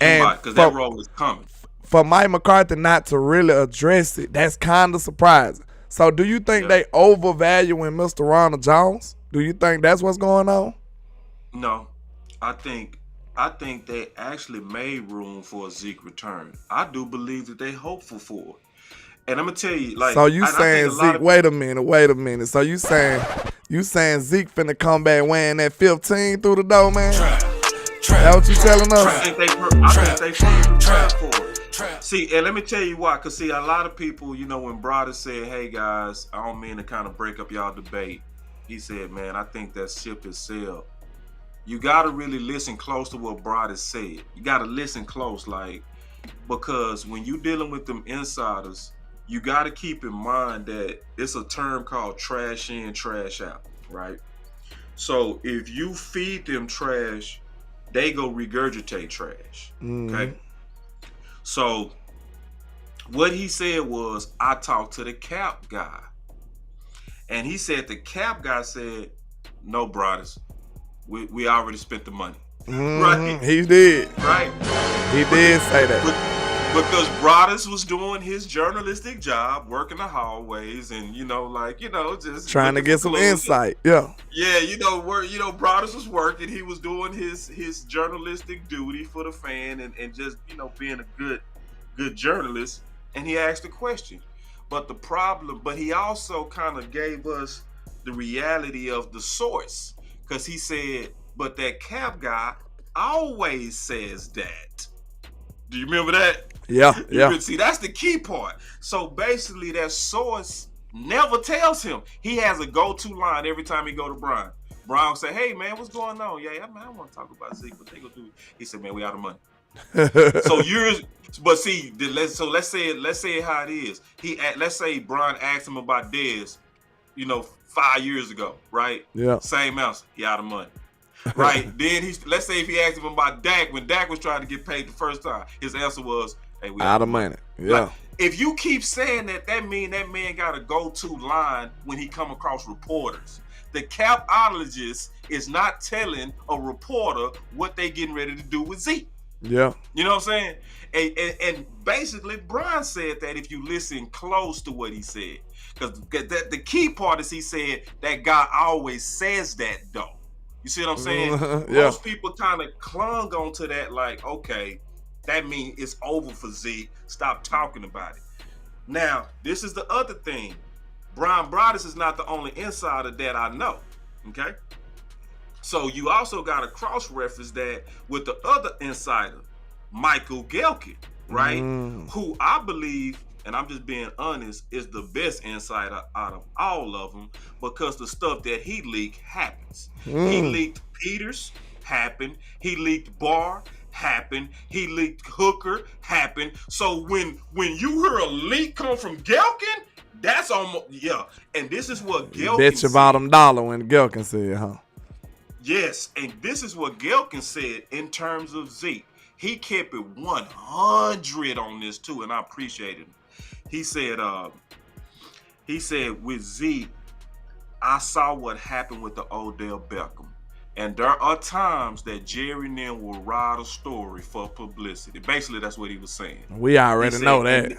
Because that role is coming. For Mike McCarthy not to really address it, that's kind of surprising. So do you think they overvaluing Mr. Ronald Jones? Do you think that's what's going on? No. I think they actually made room for a Zeke return. I do believe that they hopeful for it. And I'm gonna tell you, like, so you saying Zeke? Wait a minute. So you saying Zeke finna come back wearing that 15 through the door, man? That what you telling us? I think they prepared for it. See, and let me tell you why. Because, see, a lot of people, when Brada said, hey, guys, I don't mean to kind of break up y'all debate. He said, man, I think that ship is sailed. You got to really listen close to what Brada said. You got to listen close, because when you dealing with them insiders, you got to keep in mind that it's a term called trash in, trash out, right? So if you feed them trash, they go regurgitate trash, okay? So what he said was, I talked to the cap guy. And he said the cap guy said, no, brothers, we already spent the money. Right? He did. Right? He did say that. Because Broadus was doing his journalistic job, working the hallways and, just trying to get some insight. Yeah. Yeah, Broadus was working. He was doing his journalistic duty for the fan and just, being a good journalist. And he asked a question. But he also kind of gave us the reality of the source. Because he said, but that cap guy always says that. Do you remember that? Yeah. See, that's the key part. So basically, that source never tells him. He has a go-to line every time he go to Brian. Brown say, "Hey man, what's going on? Yeah, man, I want to talk about Zeke, but they gonna do." He said, "Man, we out of money." So but see, let's say it how it is. Let's say Brian asked him about Dez, 5 years ago, right? Yeah. Same answer. He out of money. Right. Then let's say if he asked him about Dak when Dak was trying to get paid the first time, his answer was, "Hey, we out of money." Yeah. Like, if you keep saying that means that man got a go-to line when he come across reporters. The capologist is not telling a reporter what they getting ready to do with Zeke. Yeah. You know what I'm saying? And basically, Brian said that if you listen close to what he said, because the key part is he said that guy always says that though. You see what I'm saying? Yeah. Most people kind of clung onto that like, okay, that means it's over for Zeke. Stop talking about it. Now, this is the other thing. Brian Broaddus is not the only insider that I know. Okay? So you also got to cross-reference that with the other insider, Michael Gelkin, right? Who I believe, and I'm just being honest, is the best insider out of all of them because the stuff that he leaked happens. He leaked Peters, happened. He leaked Barr, happened. He leaked Hooker, happened. So when you hear a leak come from Gelkin, that's almost, yeah. And this is what Gelkin Bet your bottom dollar when Gelkin said, huh? Yes, and this is what Gelkin said in terms of Zeke. He kept it 100 on this too, and I appreciate it. He said with Zeke, I saw what happened with the Odell Beckham. And there are times that Jerry and them will ride a story for publicity. Basically, that's what he was saying. We already know that.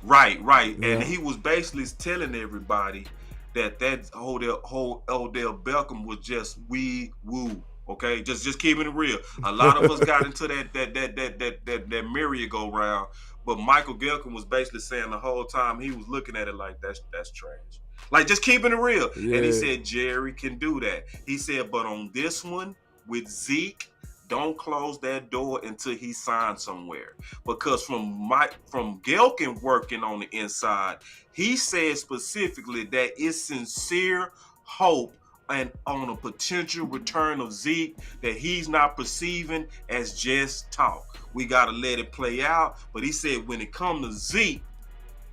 Right. Yeah. And he was basically telling everybody that whole Odell Beckham was just wee woo. Okay, just keeping it real. A lot of us got into that merry-go-round, but Michael Gelkin was basically saying the whole time he was looking at it like that's trash. Like just keeping it real. Yeah. And he said Jerry can do that. He said, but on this one with Zeke, don't close that door until he signs somewhere. Because from Gelkin working on the inside, he said specifically that it's sincere hope and on a potential return of Zeke that he's not perceiving as just talk. We got to let it play out. But he said when it comes to Zeke,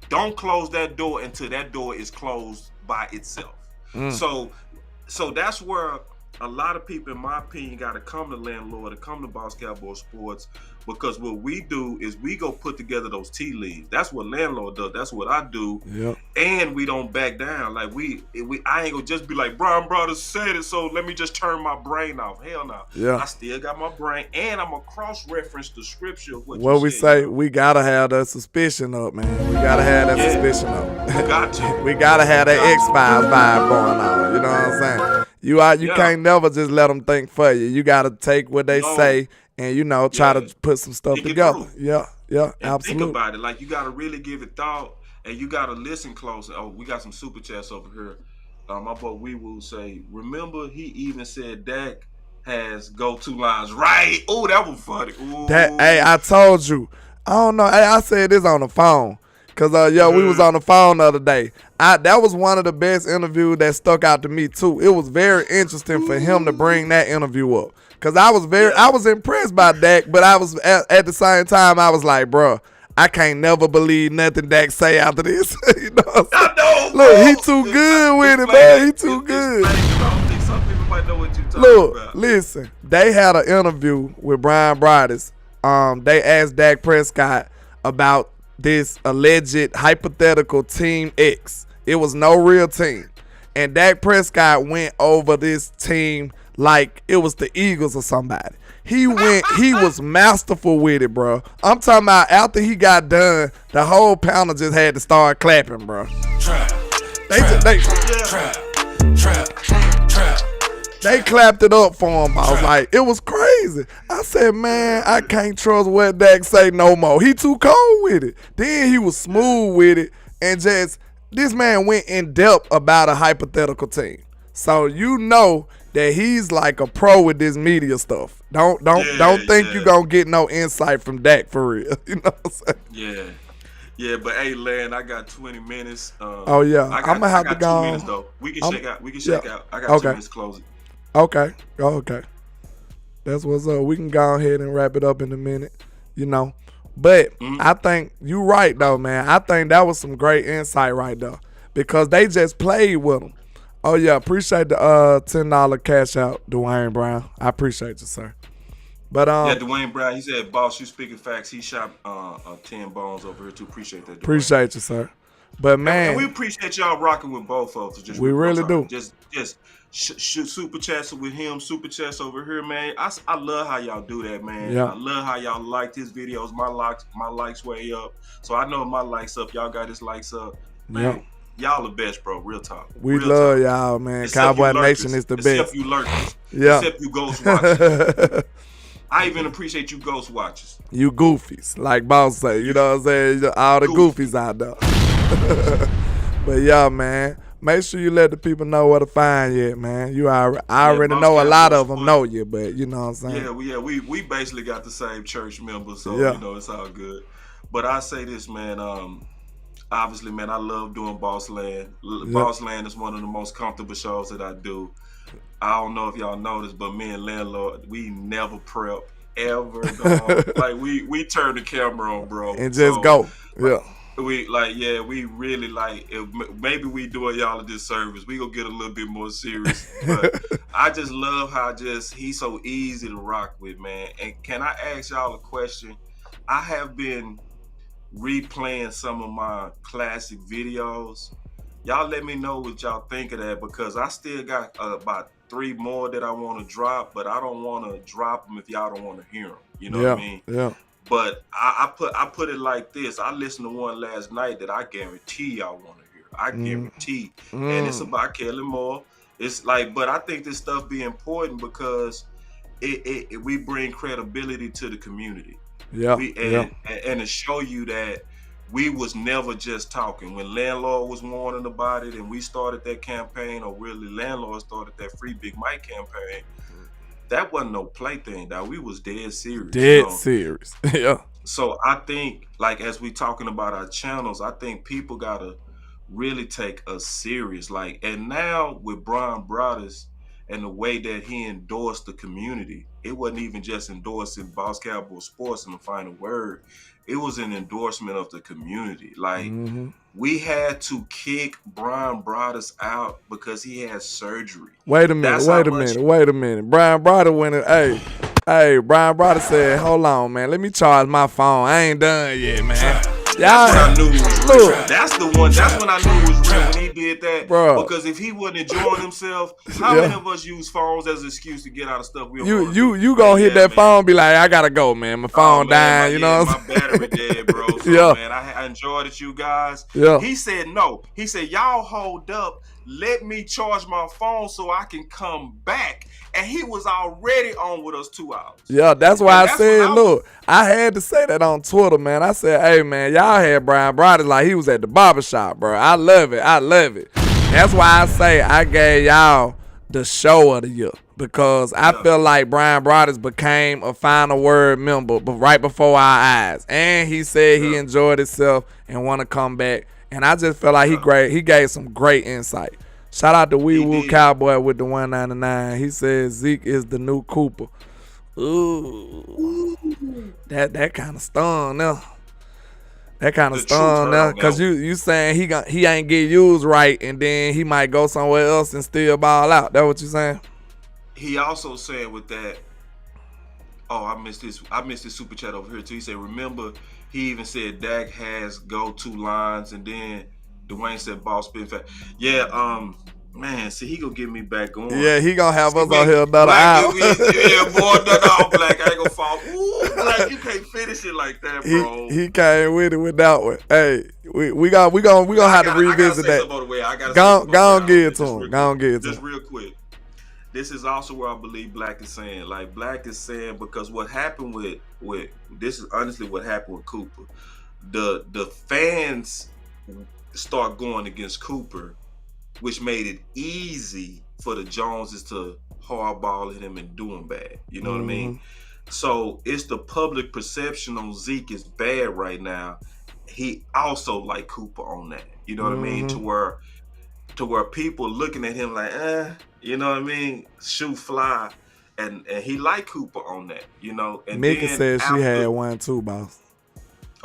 don't close that door until that door is closed by itself. So that's where a lot of people, in my opinion, got to come to Landlord and come to Boss Cowboy Sports, because what we do is we go put together those tea leaves. That's what Landlord does. That's what I do. Yep. And we don't back down. Like I ain't gonna just be like, Brian Brothers said it, so let me just turn my brain off. Hell no. Yeah. I still got my brain, and I'm gonna cross-reference the scripture of what What you we said, say, we gotta have that suspicion up, man. We gotta have that suspicion up. You got to. We gotta have that X-Files vibe going on. You know what I'm saying? You can't never just let them think for you. You gotta take what they say and try to put some stuff together. Yeah, and absolutely. Think about it. Like you gotta really give it thought, and you gotta listen close. Oh, we got some super chats over here. My boy Wee Woo say, remember he even said Dak has go-to lines. Right. Oh, that was funny. Ooh. Hey, I told you. I don't know. Hey, I said this on the phone. Cause we was on the phone the other day. That was one of the best interviews that stuck out to me too. It was very interesting for him to bring that interview up. Cause I was impressed by Dak, but I was at the same time I was like, bro, I can't never believe nothing Dak say after this. You know what I'm saying? I know, look, he too good with it, man. He too good. I don't think some people might know what you're talking about. Listen, they had an interview with Brian Broaddus. They asked Dak Prescott about this alleged hypothetical Team X. It was no real team. And Dak Prescott went over this team like it was the Eagles or somebody. He was masterful with it, bro. I'm talking about after he got done, the whole panel just had to start clapping, bro. They clapped it up for him. I was like, it was crazy. I said, man, I can't trust what Dak say no more. He too cold with it. Then he was smooth with it. And just, this man went in depth about a hypothetical team. So you know that he's like a pro with this media stuff. Don't think you gonna get no insight from Dak for real. You know what I'm saying? Yeah, but hey, Len, I got 20 minutes. I'm gonna have to go. 2 minutes though. We can shake out. I got 2 minutes closing. Okay. Okay. That's what's up. We can go ahead and wrap it up in a minute, you know. But I think you right though, man. I think that was some great insight right there because they just played with them. Oh yeah, appreciate the $10 cash out, Dwayne Brown. I appreciate you, sir. But Yeah, Dwayne Brown, he said, "Boss, you speaking facts." He shot 10 bones over here too. Appreciate that, Dwayne. appreciate you, sir. But man, And we appreciate y'all rocking with both of us. Just we really do. Just shoot super chats with him, super chats over here, man. I love how y'all do that, man. Yeah. I love how y'all like his videos. My likes way up. So I know my likes up. Y'all got his likes up, man. Y'all the best, bro. Real talk. We Real love talk. y'all, man. Except Cowboy you Nation lurkers. is the Except best. you lurkers. Yeah. Except you ghost watchers. I even appreciate you ghost watchers. You goofies, like Boss say. You know what I'm saying? All the goofies out there. But yeah, man. Make sure you let the people know where to find you, man. I already know a lot of them know you, but you know what I'm saying? Yeah, we basically got the same church members, so Yeah. you know it's all good. But I say this, man. Obviously, man, I love doing Boss Land. Boss Land is one of the most comfortable shows that I do. I don't know if y'all noticed, but me and Landlord, we never prep ever. Like we turn the camera on, bro, And just go. Yeah. We really like. Maybe we doing y'all a disservice. We gonna get a little bit more serious. But I just love how he's so easy to rock with, man. And can I ask y'all a question? I have been replaying some of my classic videos. Y'all let me know what y'all think of that because I still got about 3 more that I want to drop, but I don't want to drop them if y'all don't want to hear them. You know what I mean? Yeah. But I put it like this. I listened to one last night that I guarantee y'all want to hear. I guarantee. And it's about Kelly Moore. It's like, but I think this stuff be important because we bring credibility to the community. Yeah. And to show you that we was never just talking. When Landlord was warning about it and we started that campaign, or really Landlord started that Free Big Mike campaign, that wasn't no plaything, dog. We was dead serious. Serious. Yeah. So I think, like, as we talking about our channels, I think people gotta really take us serious. Like, and now with Brian Broaddus and the way that he endorsed the community, it wasn't even just endorsing Boss Cowboy Sports in the final word. It was an endorsement of the community. Like, we had to kick Brian Broaddus out because he had surgery. Wait a minute. Brian Broaddus went in. Hey, Brian Broaddus said, hold on, man. Let me charge my phone. I ain't done yet, man. That's when I knew it was real. That's the one. That's when I knew it was real when he did that. Bro. Because if he wouldn't enjoying himself, how many of us use phones as an excuse to get out of stuff we don't want to do? You gonna hit that phone, be like, I gotta go, man. My phone dying, you know what I'm saying? My battery dead, bro. So, man, I enjoyed it, you guys. Yeah. He said no. He said, y'all hold up. Let me charge my phone so I can come back. And he was already on with us 2 hours. Yeah, that's why I said, look, I had to say that on Twitter, man. I said, hey, man, y'all had Brian Broaddus like he was at the barbershop, bro. I love it. That's why I say I gave y'all the show of the year. Because I feel like Brian Broaddus became a final word member but right before our eyes. And he said he enjoyed himself and want to come back. And I just felt like he gave some great insight. Shout out to Wee Woo Cowboy with the 199. He says Zeke is the new Cooper. Ooh. That kind of stung now. Because you saying he ain't get used right and then he might go somewhere else and still ball out. That what you saying? He also said with that, I missed his super chat over here too. He said, remember, he even said Dak has go-to lines, and then Dwayne said Boss spin fat. Yeah, man, see, he gonna get me back on. Yeah, he gonna have us on here another hour. Yeah, boy, no, Black, I ain't gonna fall. Ooh, Black, you can't finish it like that, bro. He came with it with that one. Hey, we gonna have to revisit that. Go on, get it to him. Just real quick. This is also where I believe Black is saying. Like, Black is saying, because what happened with this is honestly what happened with Cooper. The fans start going against Cooper, which made it easy for the Joneses to hardball him and do him bad. You know what I mean? So it's the public perception on Zeke is bad right now. He also like Cooper on that. You know what I mean? To where people looking at him like, You know what I mean? Shoot fly. And he liked Cooper on that, you know. And Mickey then said she had after, one too, boss.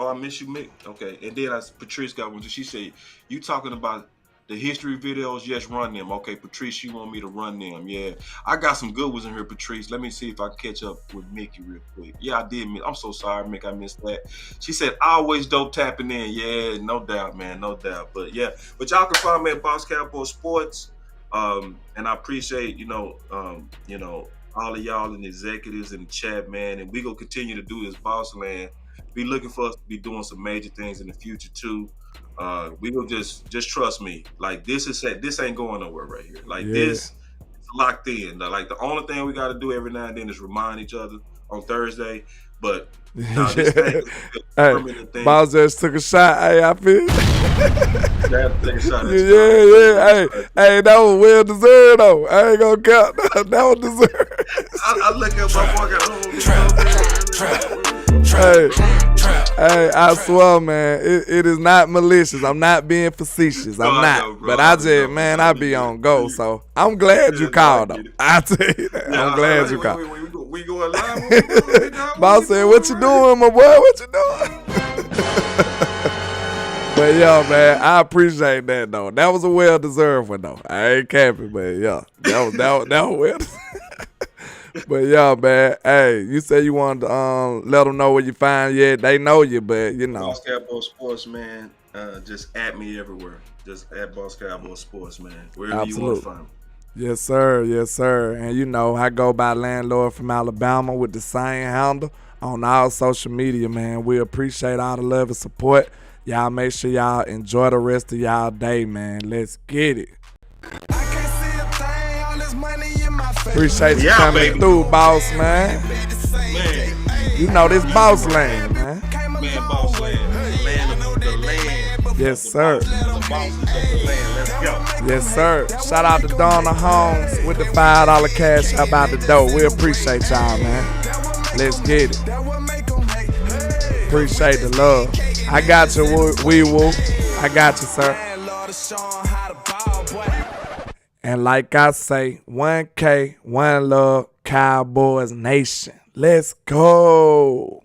oh, I miss you, Mick. Okay. And then Patrice got one. She said, you talking about the history videos? Yes, run them. Okay, Patrice, you want me to run them? Yeah. I got some good ones in here, Patrice. Let me see if I can catch up with Mickey real quick. Yeah, I did. I'm so sorry, Mick. I missed that. She said, always dope tapping in. Yeah, no doubt, man. No doubt. But yeah. But y'all can find me at Boss Cowboy Sports. And I appreciate, all of y'all and executives in the chat, man. And we gonna continue to do this Boss Land. Be looking for us to be doing some major things in the future too. We will just trust me. Like this ain't going nowhere right here. Like this is locked in. Like the only thing we got to do every now and then is remind each other on Thursday. But this thing is a permanent thing. Boss just took a shot. Hey, I feel. Take a shot at yeah. Hey, that was well deserved though. I ain't gonna count. That was deserved. I look at my pocket. Hey, I swear, man, it is not malicious. I'm not being facetious. I'm not. But I be on go. So I'm glad you called though. I tell you that. I'm glad you called. We going live? Boss said, "What you doing, my boy? What you doing?" But yeah, man, I appreciate that though. That was a well deserved one though. I ain't capping, but yeah, that was well. But yeah, man. Hey, you said you wanted to let them know where you find. Yeah, they know you, but you know. Boss Cowboy Sports, man. Just at me everywhere. Just at Boss Cowboy Sports, man. Wherever you want to find me. Yes, sir. Yes, sir. And you know, I go by Landlord from Alabama with the same handle on all social media, man. We appreciate all the love and support. Y'all make sure y'all enjoy the rest of y'all day, man. Let's get it. Appreciate you coming through, boss, man. You know this Boss Land, man. Man, Boss Land. Land of the land. Yes, sir. The bosses of the land. Let's go. Yes, sir. Shout out to Donna Holmes with the $5 cash up out the door. We appreciate y'all, man. Let's get it. Appreciate the love. I got you, Wee Woo. I got you, sir. And like I say, 1K, 1 love, Cowboys Nation. Let's go.